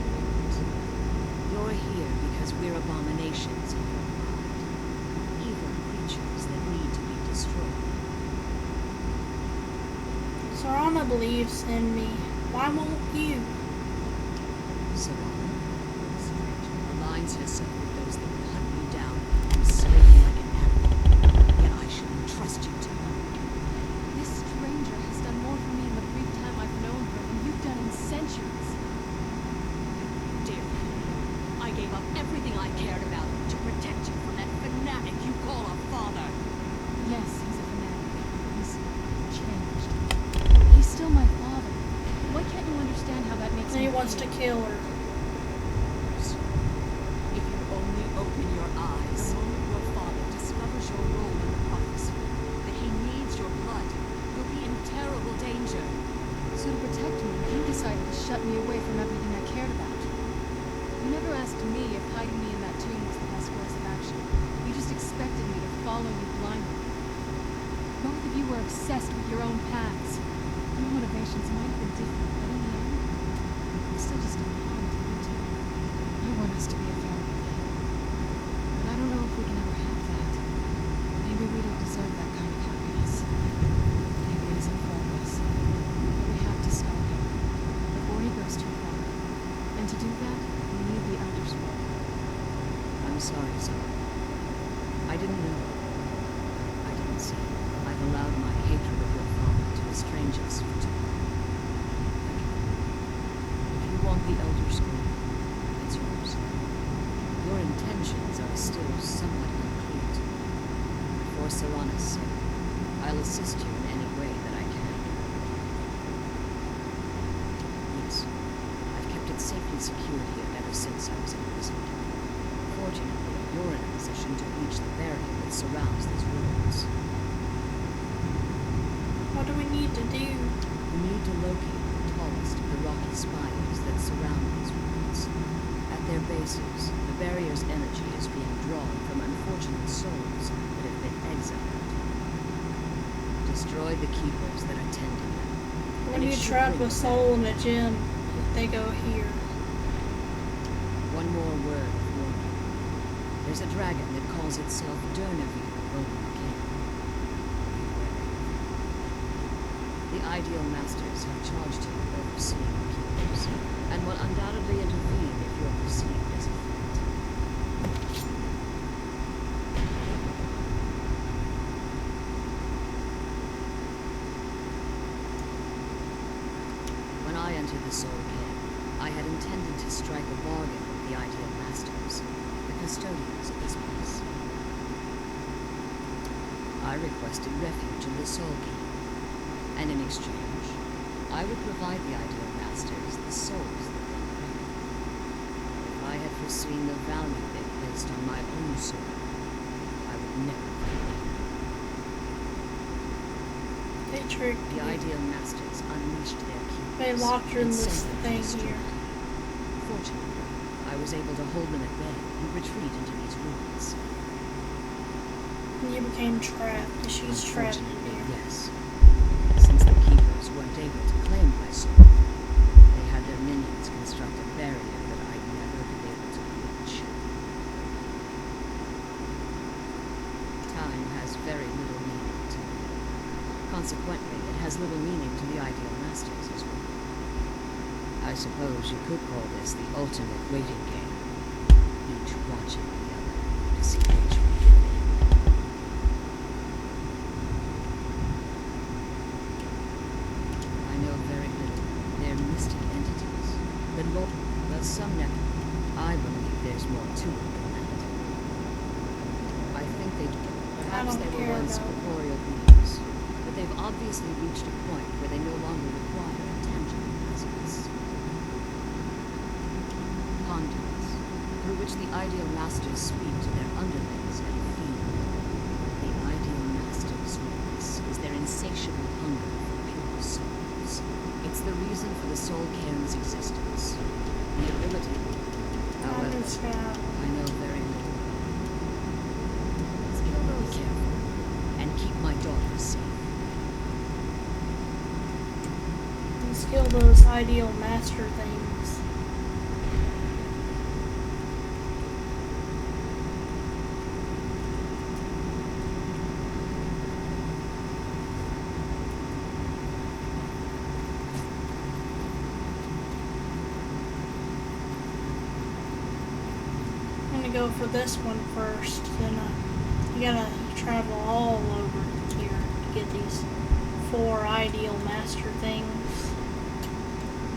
You're here because we're abominations in your mind. Evil creatures that need to be destroyed. Serana believes in me. Why won't you? Serana, the stranger, aligns herself with those that will hunt you down and slay you like an animal. Yet I shouldn't trust you to. This stranger has done more for me in the brief time I've known her than you've done in centuries. Dear, I gave up everything I cared about to protect you from that fanatic you call a father. Yes, he's a fanatic. He's changed. He's still my father. Why can't you understand how that makes And me he wants to feel? kill her. If you only open your eyes, the moment your father discovers your role in the prophecy, that he needs your blood, you'll be in terrible danger. So to protect me, you decided to shut me away from everything I cared about. You never asked me if hiding me in that tomb was the best course of action. You just expected me to follow you blindly. Both of you were obsessed with your own paths. Your motivations might have been different, but in the end, I'm still just a pawn to you two. I want us to be a family. But I don't know if we can ever have that. Maybe we don't deserve that kind of happiness. Maybe it isn't for us. But we have to stop him before he goes too far. And to do that, we need the Elder Scroll. I'm sorry, Zara. I didn't know. I didn't see. I've allowed my hatred of your father to estrange us for too long. If you want the Elder Scroll, it's yours. Your intentions are still somewhat unclear to me. For Serana's sake, I'll assist you in any way that I can. Yes, I've kept it safely secured here ever since I was imprisoned. Fortunately, you're in a position to reach the barrier that surrounds these ruins. What do we need to do? You need to locate the tallest of the rocky spires that surround these ruins. At their bases, the barrier's energy is being drawn from unfortunate souls that have been exiled. Destroy the keepers that are tending them. When and it you should trap bring a them soul in back. a gym, they go here. One more word of warning. There's a dragon that calls itself Dawnguard, Roman King. The Ideal Masters have charged him with overseeing the keepers, and will undoubtedly intervene if you're perceived as a threat. When I entered the Soul King, I had intended to strike a bargain with the Ideal Masters, the custodians of this place. I requested refuge in the Soul King, and in exchange, I would provide the Ideal Masters the souls that they crave. If I had foreseen the value they placed on my own soul, I would never have done it. They tricked The you. Ideal Masters unleashed their keepers. They locked her in and this sent them to thing destroy here. me. Fortunately, I was able to hold them at bay and retreat into these ruins. And you became trapped. She's trapped in Unfortunately, here. yes. Since the keepers weren't able to claim my soul, they had their minions construct a barrier that I'd never be able to reach. Time has very little meaning to me. Consequently, it has little meaning to the Ideal Masters as well. I suppose you could call this the ultimate waiting game. Each watching the other to see which will give in. I know very little. They're mystic entities. But some never. I believe there's more to it than that. I think perhaps they were once corporeal beings, but they've obviously reached a point where they no longer require a tangible presence. Conduits, through which the ideal masters speak to their underlings and feel. The ideal master's weakness is their insatiable hunger for pure souls. It's the reason for the soul cairn's existence. The ability. However, I know very little. Be careful, and keep my daughter safe. Let's kill those ideal master things. I'm gonna go for this one first, then you gotta travel all over here to get these 4 ideal master things.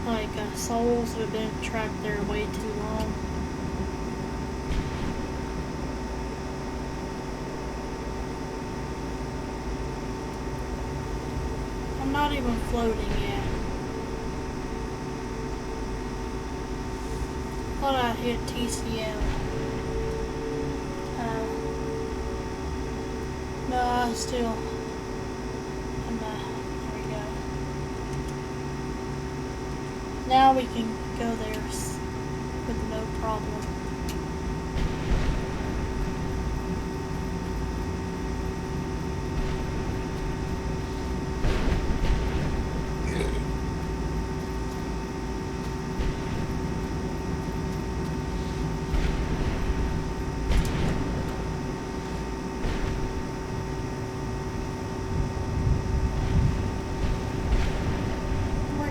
Like souls that have been trapped there way too long. I'm not even floating yet. Thought I hit TCM. No, still. There we go. Now we can go there with no problem.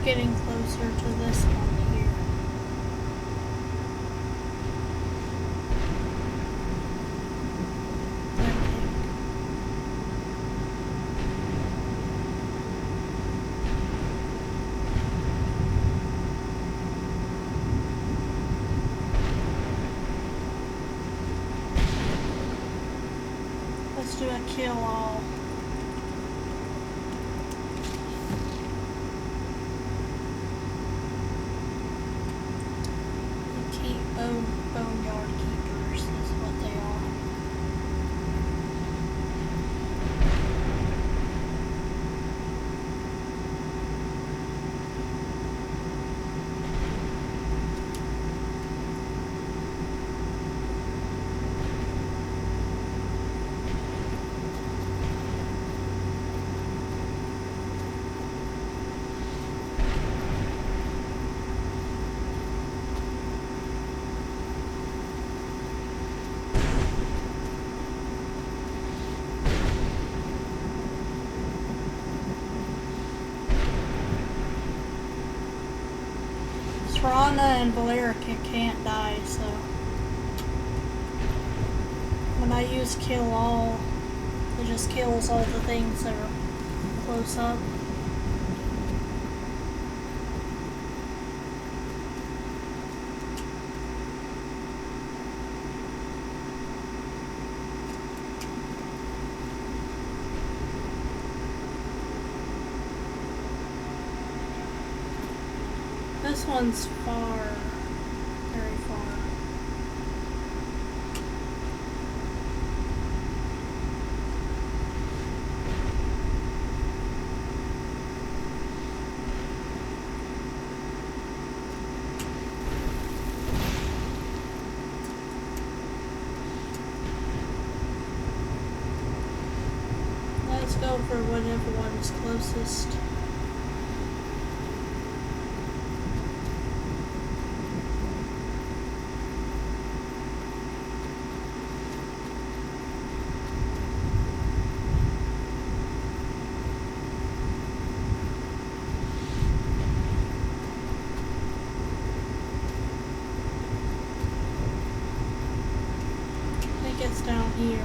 Getting closer to this one here. Let's do a kill all. Dawnguard keepers is what they are. Rana and Valerica can't die, so when I use kill all, it just kills all the things that are close up. This one's far, very far. Let's go for whatever one is closest. here.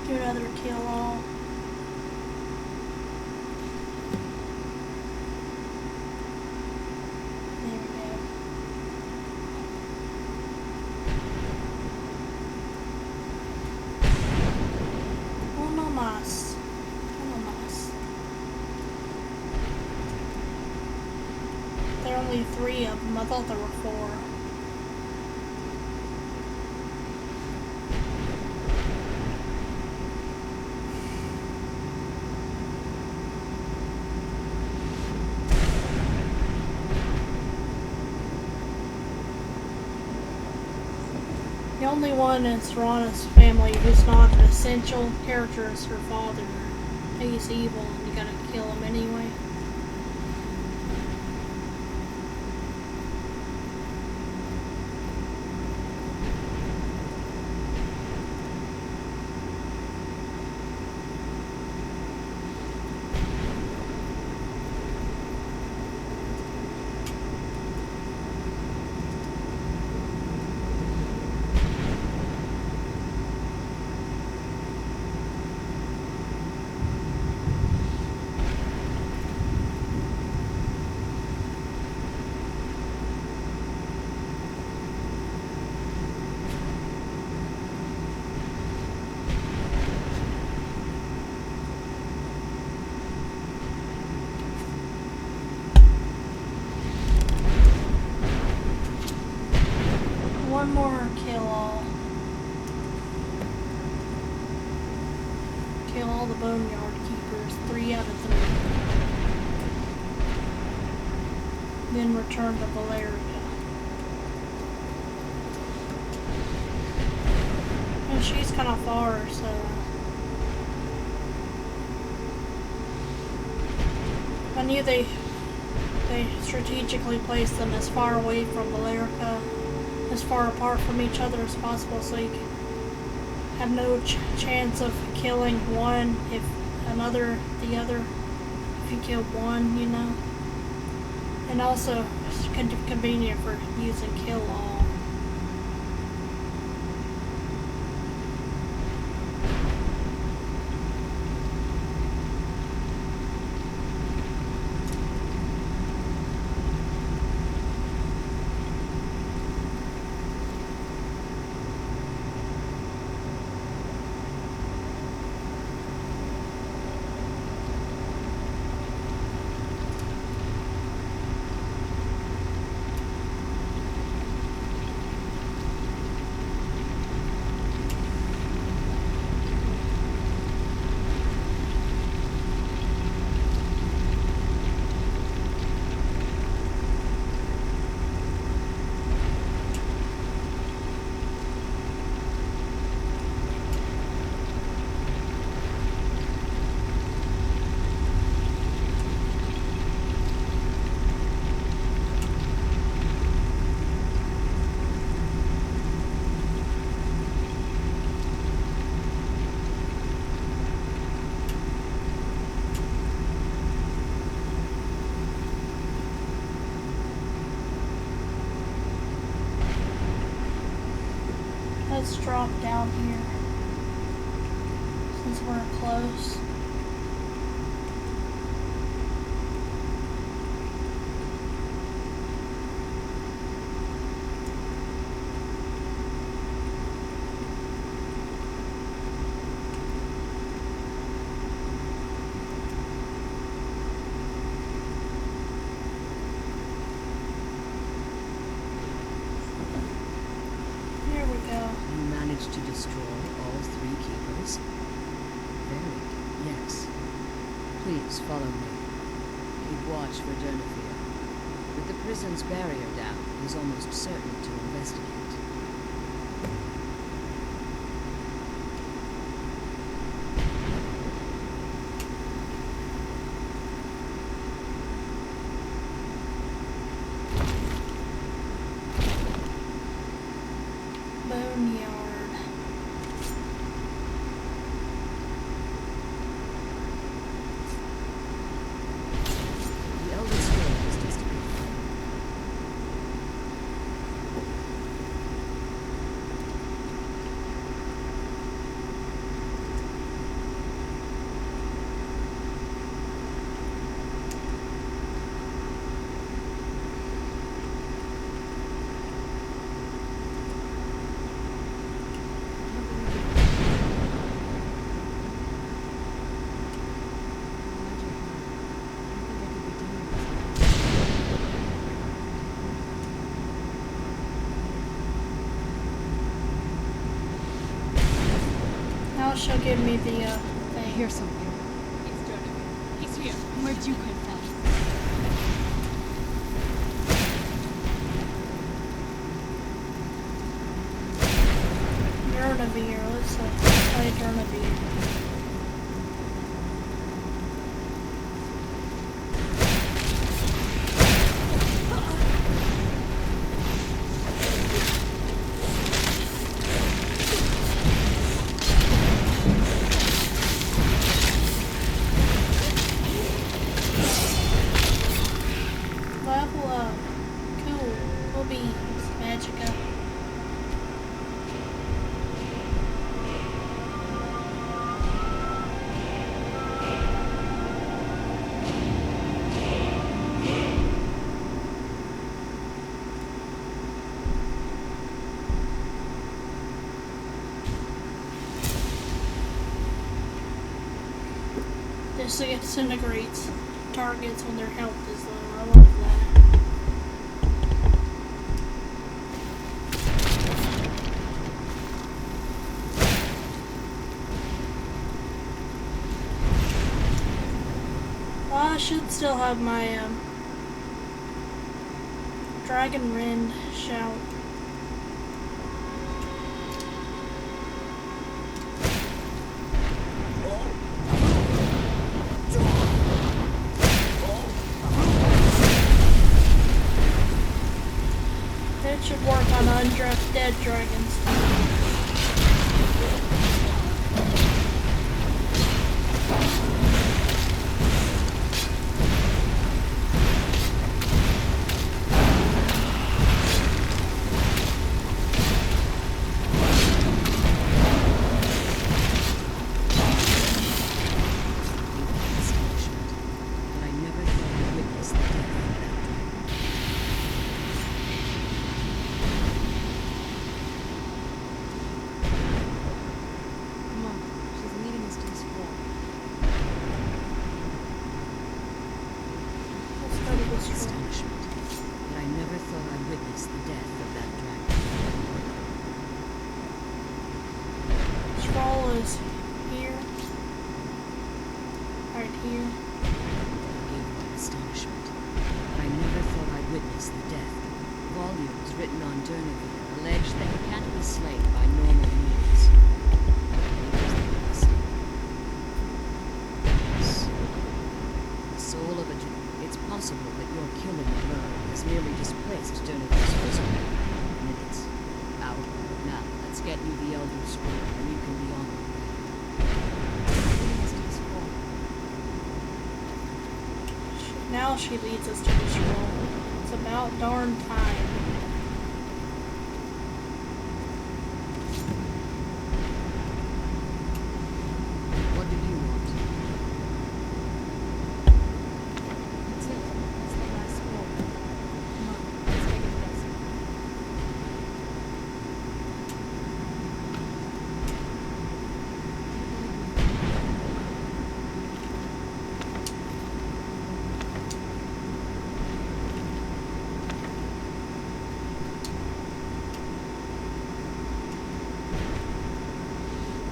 Do another kill all. There we go. Uno más. Uno más. There are only 3 of them. I thought there were 4. The only one in Serana's family who's not an essential character is her father. He's evil and you gotta kill him anyway. One more kill all. Kill all the boneyard keepers, 3 out of 3. Then return to Valeria. And she's kind of far, so I knew they strategically placed them as far away from Valeria, as far apart from each other as possible, so you can have no chance of killing one if the other, if you kill one, you know. And also, it's convenient for using kill all. Let's drop down here, since we're close. Here we go. You managed to destroy all 3 keepers? Very good, yes. Please follow me. Keep watch for Dernafia. With the prison's barrier down, it is almost certain to investigate. Now she'll give me the I thing. hear something. It's Jonathan. He's here. Where'd you come from? Durnavir. Let's play Durnavir. Level up. Cool. We'll be Magica. This disintegrates targets when their health is low. I love that. Well, I should still have my Dragon Rend shout. That should work on undressed dead dragons. But I never thought I'd witness the death of that dragon. Come on. She's leading us to this wall. Let's go to this room. Astonishment. But I never thought I'd witness the death of that dragon. Scroll is here. Right here. Gave me astonishment. But I never thought I'd witness the death. Volumes written on Durnavir allege that he can't be slain by normal means. Yes. The soul of a It's possible that your killing alone has merely displaced Durnavir's physical minutes. Out. Now, let's get you the Elder Scroll and you can be on your way. Leading us to this wall. Now she leads us to the scroll. It's about darn time. What did you want? That's it. That's the last scroll. Come on. Let's take it closer.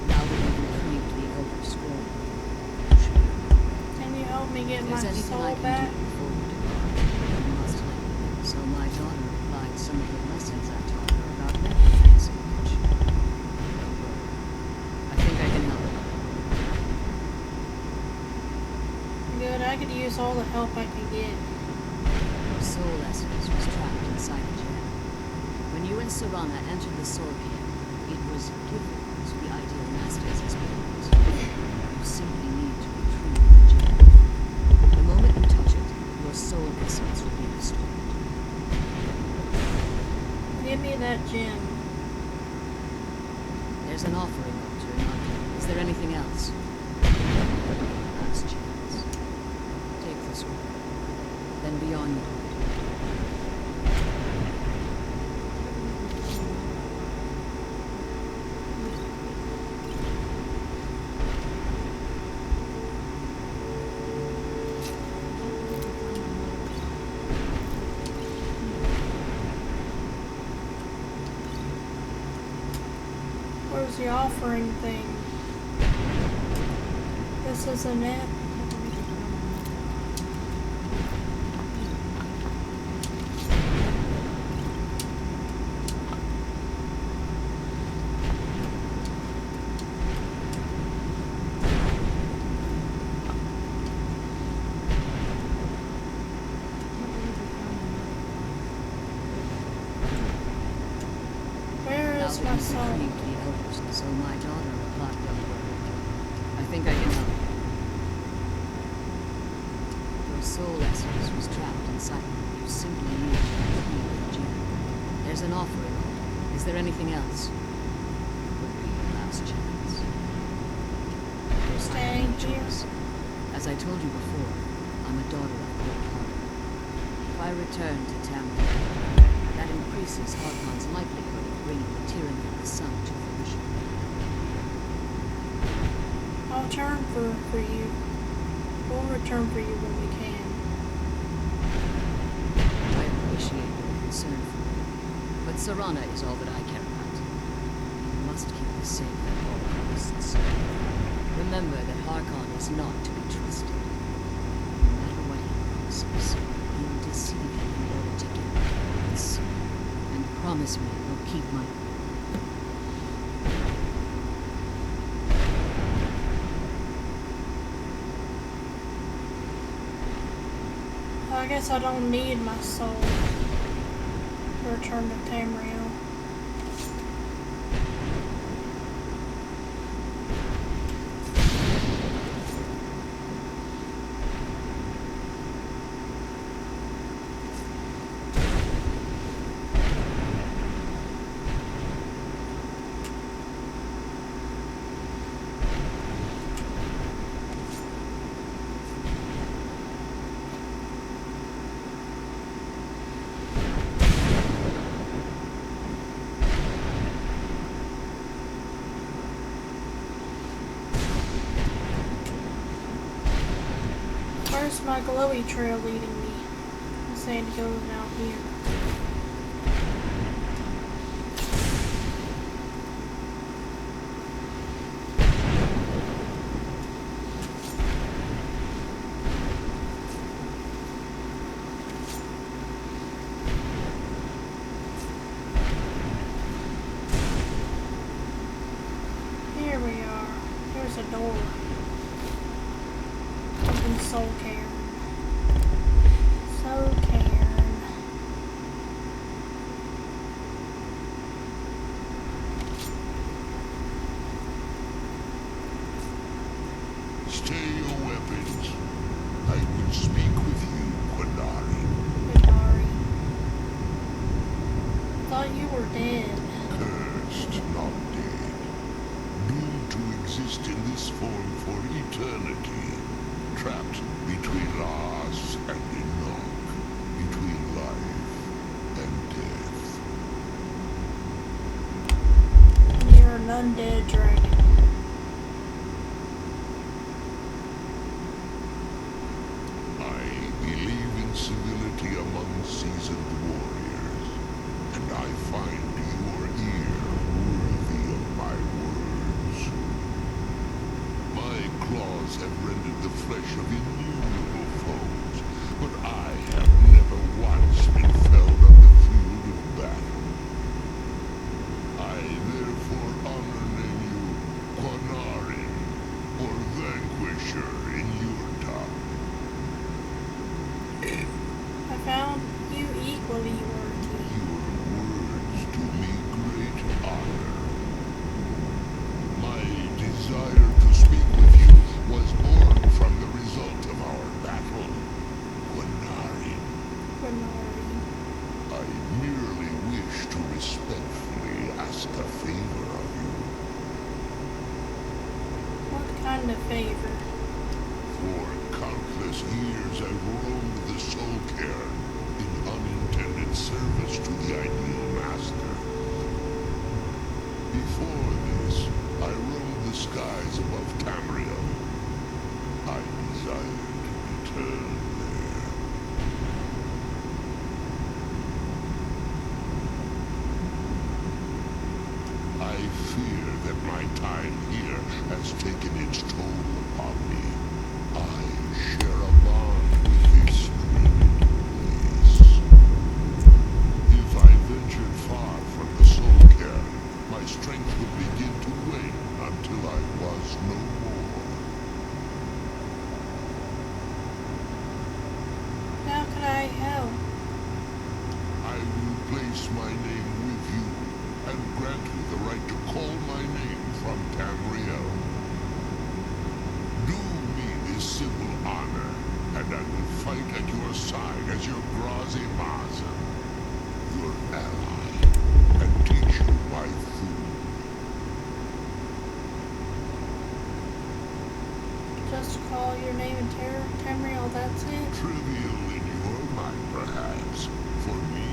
Now that you've retrieved the Elder Scroll, Can you help me get if my there's anything I soul can back? do before we depart, you must let me know. So my daughter applied some of the lessons I taught her about necromancy, did she? Don't worry. I think I can help her. Good, I could use all the help I can get. Your soul essence was trapped inside a gem. When you and Serana entered the Soul Camp, it was given to the ideal master's experiment. You simply need to retrieve the gem. The moment you touch it, your soul essence will be restored. Give me that gem. There's an offering altar in London. Is there anything else? Last chance. Take this one. Then be on your way. Where's the offering thing? This isn't it. Where Now is that my you've soul? retrieved the elders, so my daughter replied, I think I can help. Your soul essence was trapped inside me. You simply need to retrieve the gem. There's an offer in it. Is there anything else? Would be your last chance. Staying here. As I told you before, I'm a daughter of Cold Heart. If I return to Tamriel, that increases Harkon's likelihood of bringing the tyranny of the sun to fruition. I'll return for you. We'll return for you when we can. I appreciate your concern for me, but Serana is all that I care about. You must keep her safe at all costs. Remember that Harkon is not to be trusted. No matter what he promises, you'll deceive him in order to get what he wants. And promise me you'll keep my word. I guess I don't need my soul to return to Tamriel. Where's my glowy trail leading me? I'm saying to go down here. Here we are. There's a door. Open Soul Cairn. Soul Cairn. Stay your weapons. I will speak with you, Quandari. Qundari. Thought you were dead. Cursed, not dead. Doomed to exist in this form for eternity. Trapped between Laz and Enoch. Between life and death. You're an undead dragon. I believe in civility among seasoned warriors, and I find your ear worthy of my words. My claws have rendered the flesh of innumerable foes, but I have never once been felled on the field of battle. I therefore honor name you Quanarin, or Vanquisher in your tongue. I found you equally worthy. Your words do me great honor. My desire to speak with you was born from the result of our battle, Quanarin. Qundari. I merely wish to respectfully ask a favor of you. What kind of favor? For countless years I've roamed the Soul Cairn in unintended service to the ideal master. Before this, I roamed the skies above Tamriel. I desired to return there. I fear that my time here has taken its toll upon me. I share a bond with this dreaded place. If I ventured far from the soul care, my strength would begin to wane until I was no more. How can I help? I will place my name with you and grant you the right to call my name from Tamriel. Do me this civil honor, and I will fight at your side as your Grazi Mazen, your ally, and teach you my food. Just call your name in Tamriel, that's it? Trivial in your mind, perhaps. For me,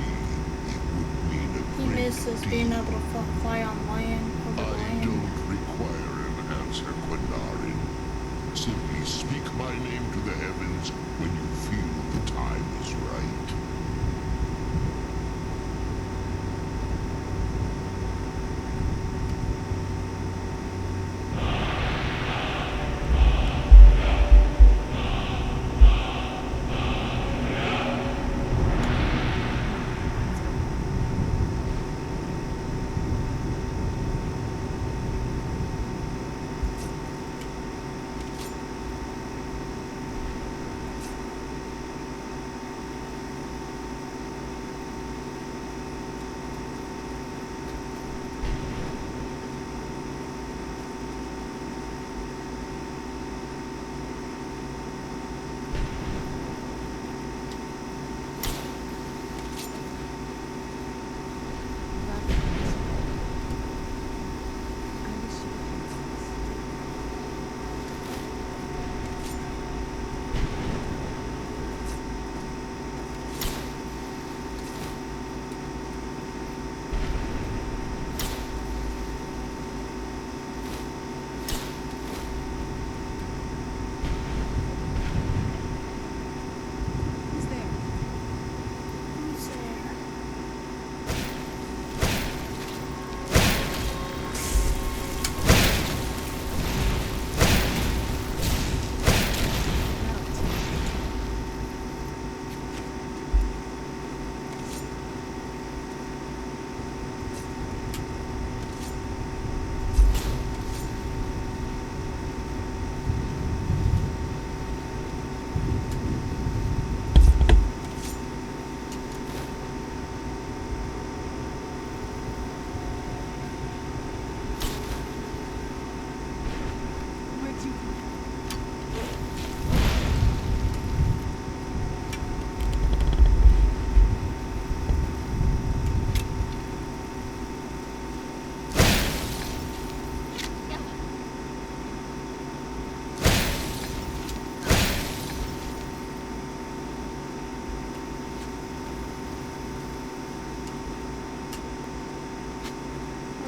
it would mean a He great misses deal. being able to fly on land, over I land. don't require an answer, Quinarin. Simply speak my name to the heavens when you feel the time is right.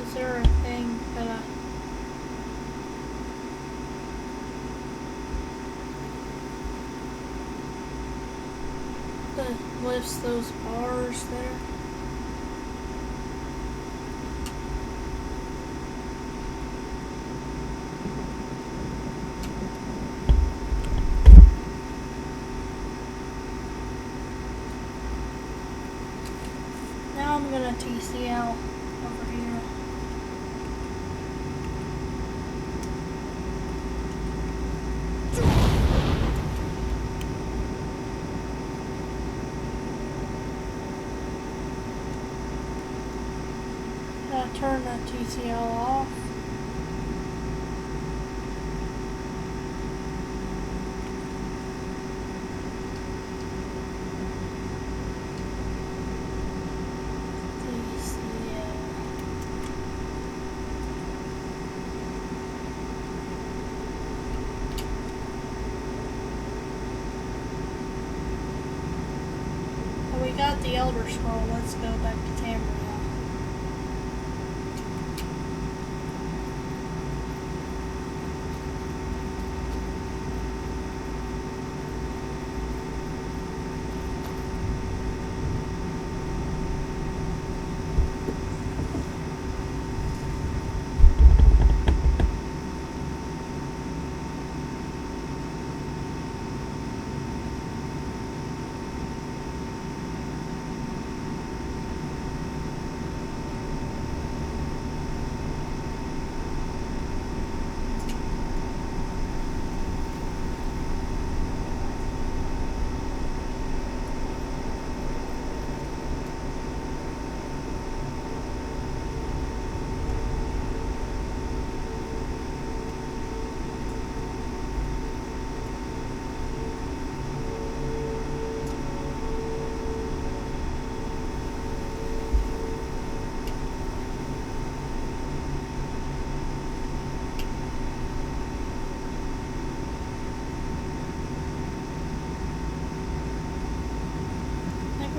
Is there a thing that lifts those bars there? Now I'm gonna TCL over here. Turn that TCL off. We got the Elder Scroll. Let's go back to Tamriel.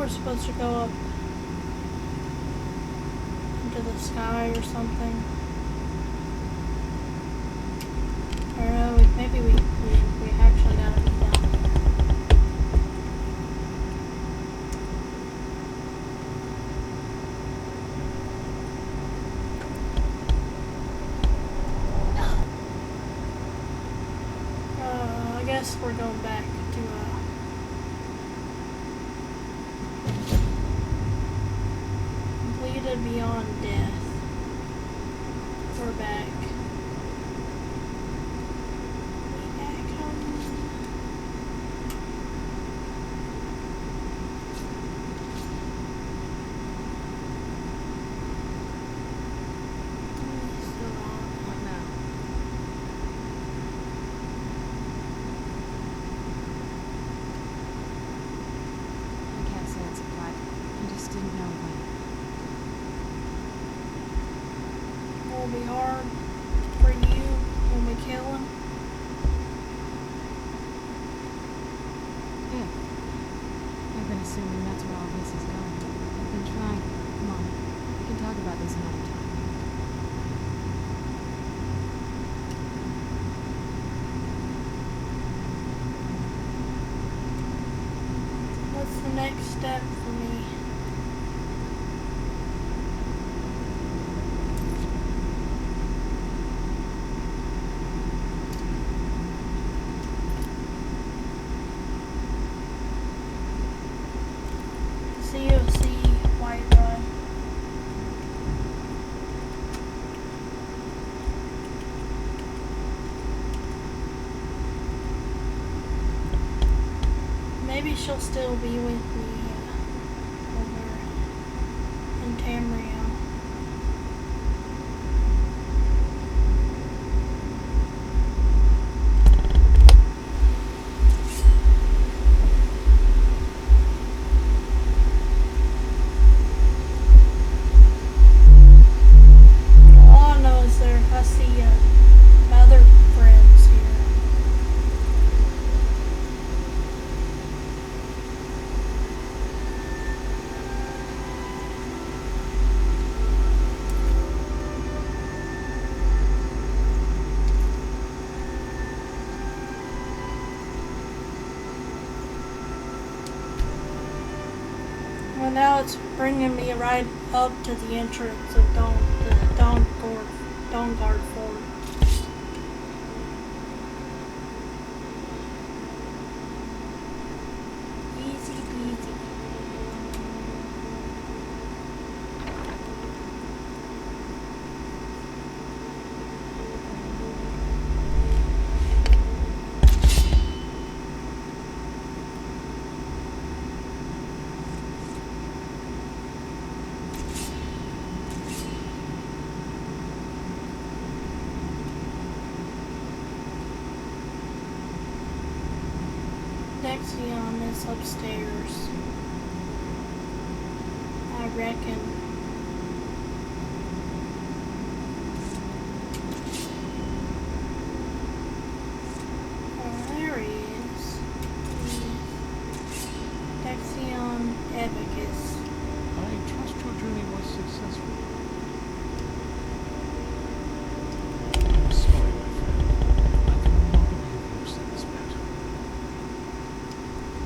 we're supposed to go up into the sky or something. Or maybe we actually gotta be down there. I guess we're going back to completed beyond death. We're back. We back home. What now? I can't say I'm surprised. I just didn't know when. It'll be hard for you when we kill him. Yeah. I've been assuming that's where all this is going. I've been trying. Come on. We can talk about this another time. What's the next step for me? COC White Run. Maybe she'll still be with me when we're in Tamriel. All I know is I see other friends here. Well, now it's bringing me right up to the entrance of the Dawnguard Fort. Easy peasy. Dexion is upstairs. I reckon. Oh, there he is. Dexion Ebicus. I trust your journey was successful. I'm sorry, my friend. I can no longer be of use in this matter.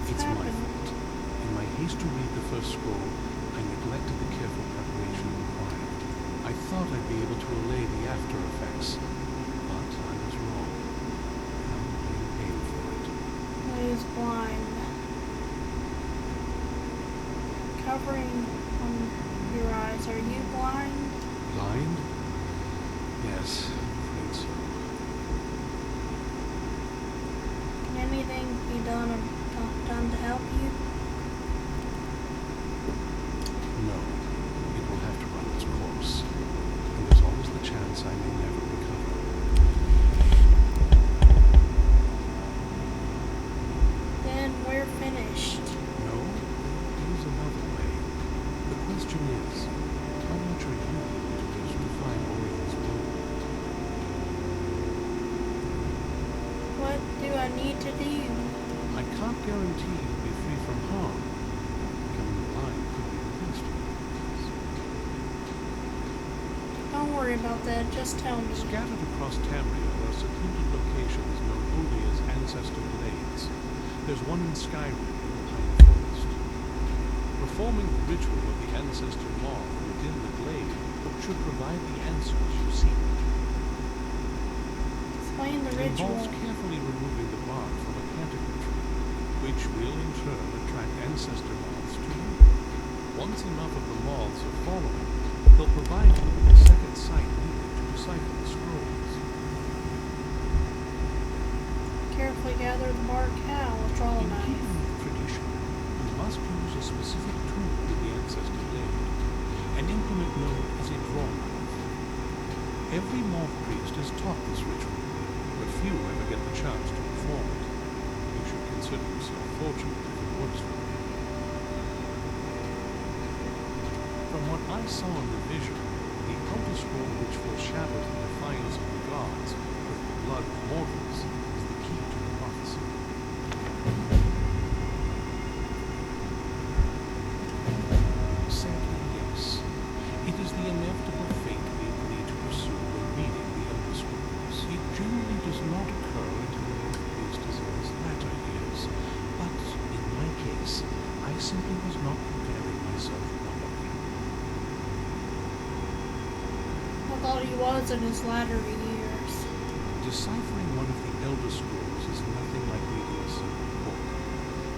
It's my fault. In my haste to read the first scroll, I neglected the careful preparation required. I thought I'd be able to allay the after effects, but I was wrong. I'm being paid for it. He's blind. Covering on your eyes. Are you blind? Blind? Yes, afraid so. Can anything be done to help you? No, it will have to run its course. And there's always the chance I may never recover. Then we're finished. No, there's another way. The question is, how much are you willing to do to find Orion's gold? What do I need to do? I can't guarantee you'll be free from harm. Becoming worry about that. Just tell me. Scattered across Tamriel are secluded locations known only as Ancestor Glades. There's one in Skyrim in the Pine Forest. Performing the ritual of the Ancestor Moth within the glade should provide the answers you seek. Explain the It ritual. involves carefully removing the bark from a canticle tree, which will in turn attract ancestor moths to you. Once enough of the moths are following, they'll provide you with the second sight needed to decipher the scrolls. Carefully gather the bark how? A draw In knife. keeping with tradition, you must use a specific tool in the ancestor blade, an implement known as a draw knife. Every moth priest is taught this ritual, but few ever get the chance to perform it. You should consider yourself fortunate if it works for you. From what I saw in the vision, the outer scroll which foreshadows the defiance of the gods with the blood of mortals is the key to the prophecy. Sadly, yes. It is the inevitable fate we agree to pursue when reading the Elder Scrolls. It generally does not occur until the North Priest is in his latter years, but in my case, I simply was not preparing myself properly. I thought he was in his latter years. Deciphering one of the Elder Scrolls is nothing like reading a simple book.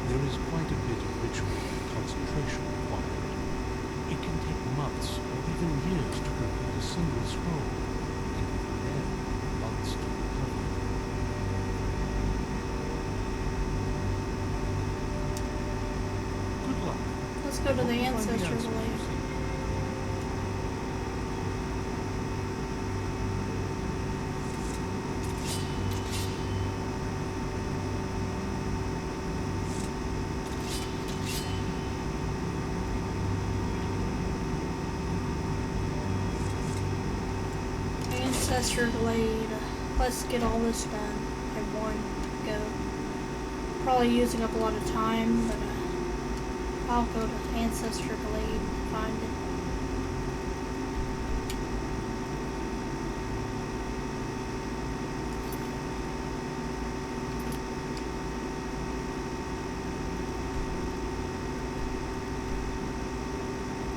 There is quite a bit of ritual and concentration required. It can take months or even years to complete a single scroll, and even then, months to recover. Good luck. Let's go to the Hope you find ancestor answers you blade. seek. Ancestor Glade. Let's get all this done in one go. Probably using up a lot of time, but I'll go to Ancestor Glade and find it.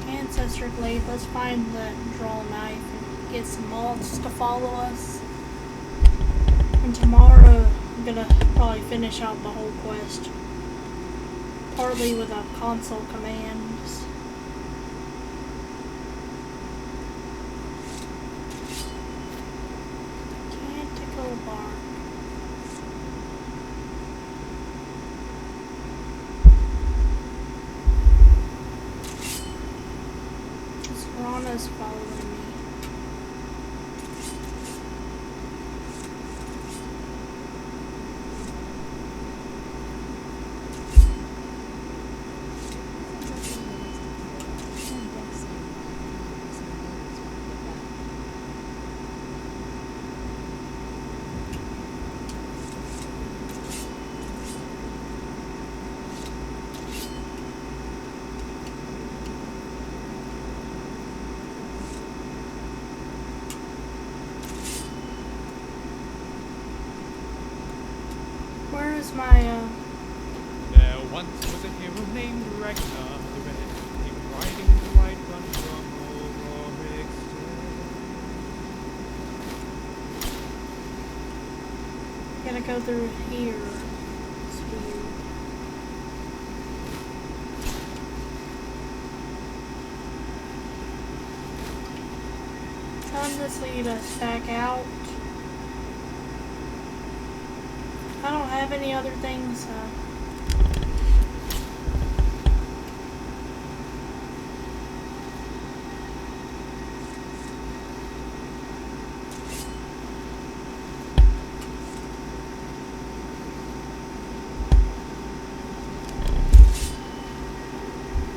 Ancestor Glade, let's find that draw knife and get some moths to follow us. And tomorrow I'm gonna probably finish out the whole quest. Partly with a console commands. Canticle bark. Rana's following me. Where is my, There once was a hero named Ragnar the Red, came riding the white one from Ulric's gotta go through here. It's weird. Doesn't this lead us back out? I don't have any other things.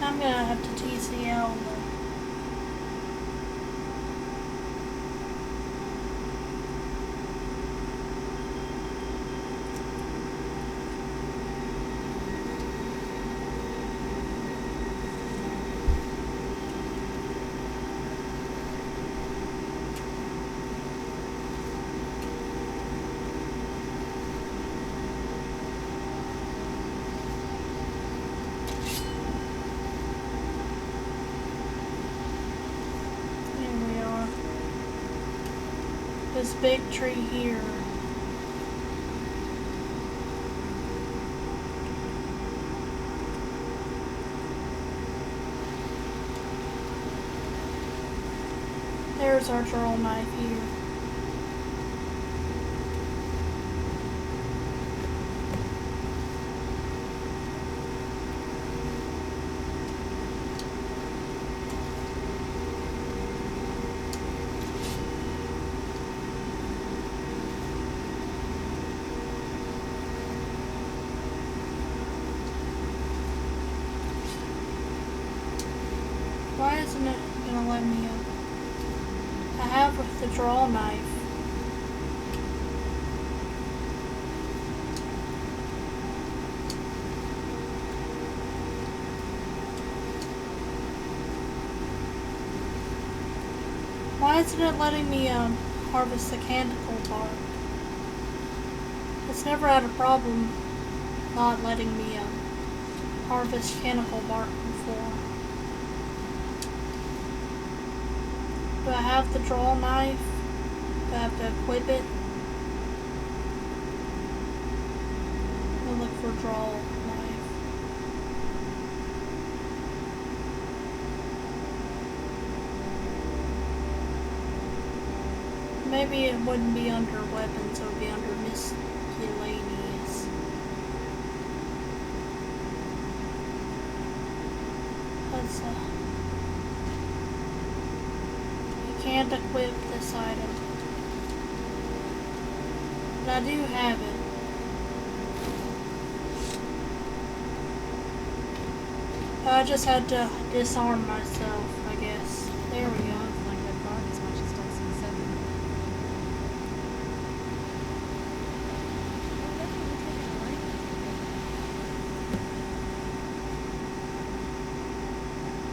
I'm gonna have to TCL. This big tree here. There's our draw knife here. Why isn't it gonna let me up? I have the draw knife. Why isn't it letting me harvest the canticle bark? It's never had a problem not letting me harvest canticle bark before. Do I have the draw knife? Do I have to equip it? I'll look for draw knife. Maybe it wouldn't be under weapons, it would be under miscellaneous. Let's can't equip this item. But I do have it. I just had to disarm myself, I guess. There we go. Like that guard as much as Dustin said.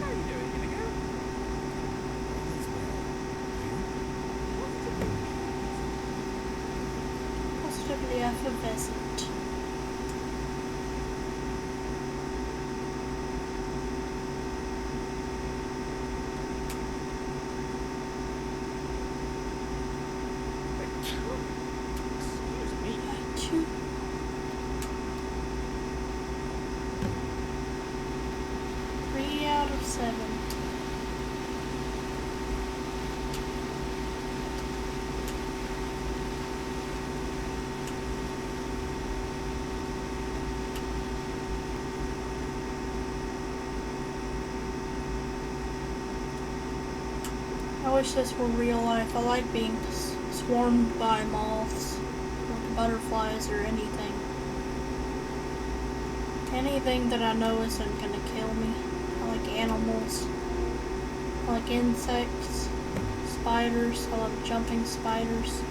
How are you doing, Inigo? Positively effervescent. Excuse me. 2. Three out of 7. I wish this were real life. I like being swarmed by moths, or butterflies, or anything. Anything that I know isn't gonna kill me. I like animals. I like insects, spiders. I love jumping spiders.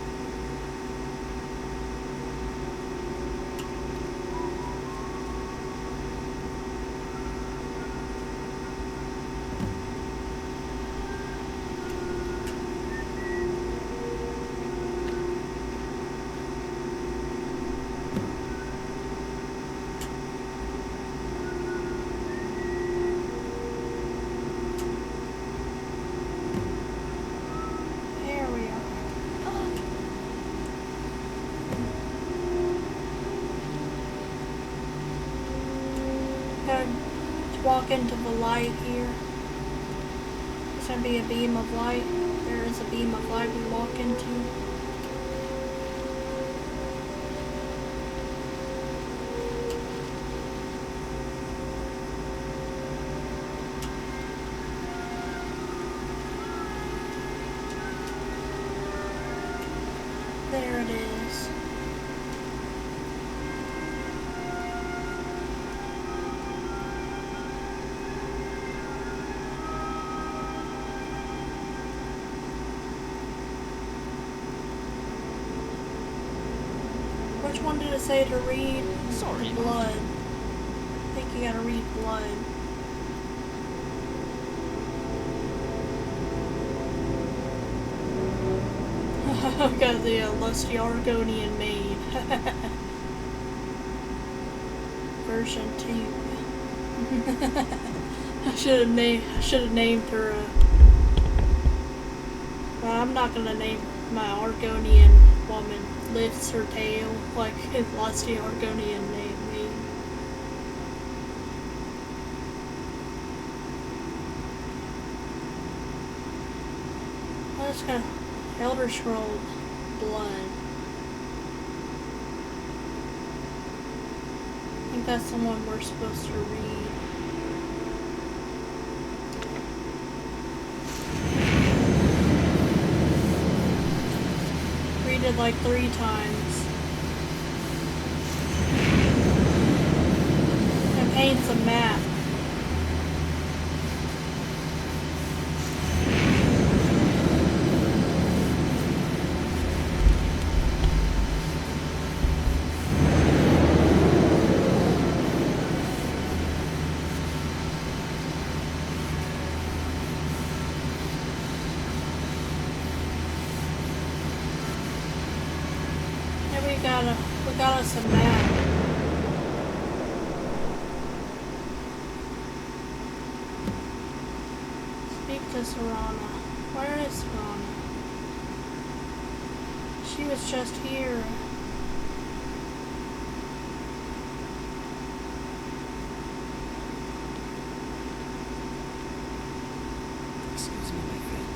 There we are. Gotta walk into the light here. There's gonna be a beam of light. There is a beam of light we walk into. There it is. Which one did it say to read? Sorry. Blood. I think you gotta read blood. I've got the lusty Argonian maid. Version 2. I should have named her. Well, I'm not gonna name my Argonian woman lifts her tail, like lots of the Argonian name. I just got Elder Scroll Blood. I think that's the one we're supposed to read. Read it like 3 times. It paints a map. We got us a map. Speak to Serana. Where is Serana? She was just here. Excuse me, my friend.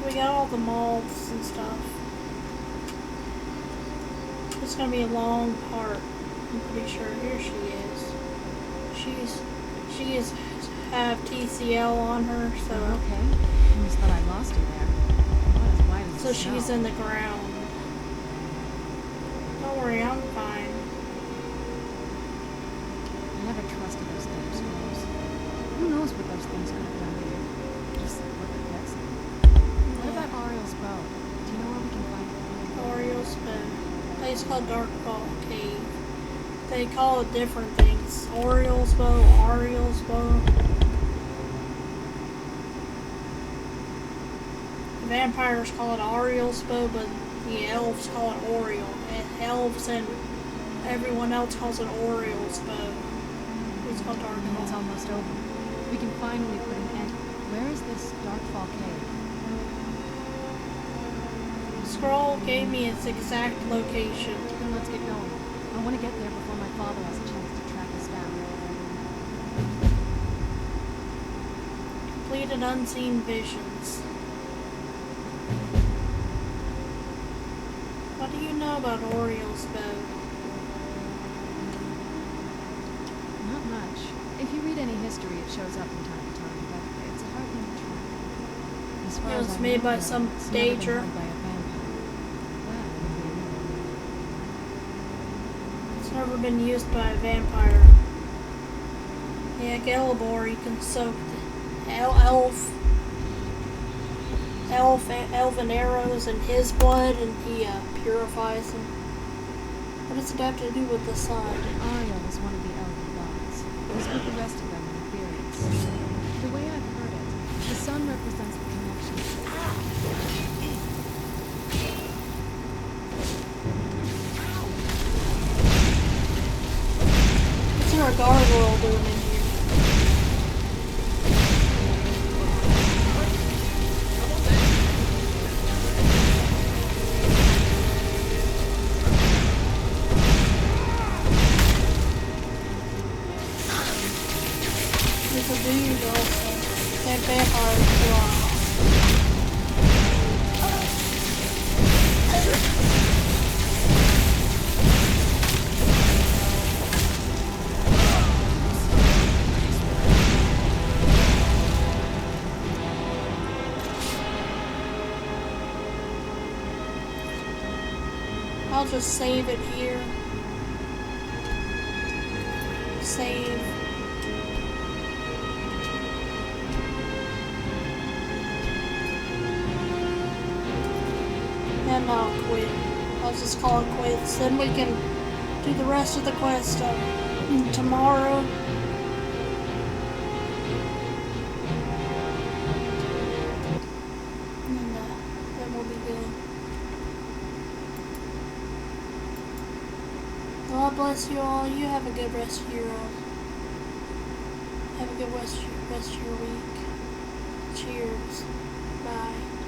We got all the moths and stuff. It's gonna be a long part. I'm pretty sure. Here she is. She is have TCL on her, so Okay. I almost thought I lost her there. What is white as so the she's snow? in the ground. Don't worry, I'm fine. I never trusted those damn scrolls. Who knows what those things could have done to you? Just look at this. What about Ariel's bow? Do you know where we can find it? Oriel's bow. Place called Darkfall Cave. They call it different things. Oriel's bow, Ariel's bow. The vampires call it Ariel's bow, but the elves call it Oriel. And elves and everyone else calls it Oriel's bow. It's called And it's Darkfall. almost over. We can finally put an end. Where is this Darkfall Cave? Scroll gave me its exact location. Then let's get going. I want to get there before my father has a chance to track us down. Completed unseen visions. What do you know about Oriel's bow? Not much. If you read any history, it shows up from time to time, but it's a hard thing to track. As far It as was I made know, by though, some it's never been stager. held by a vampire. Well, It's never been used by a vampire. Yeah, Gelibor, you can soak elven arrows in his blood, and he purifies them. What does it have to do with the sun? Ariel is one of the elven gods. He's with the rest of them in the periods. The way I've heard it, the sun represents the connection. What's our gargoyle doing in here? There's a dude also. That vampire fly. I'll just save it here. Save. And I'll quit. I'll just call it quits. Then we can do the rest of the quest tomorrow. And then we'll be good. God bless you all. You have a good rest of your have a good rest of your week. Cheers. Bye.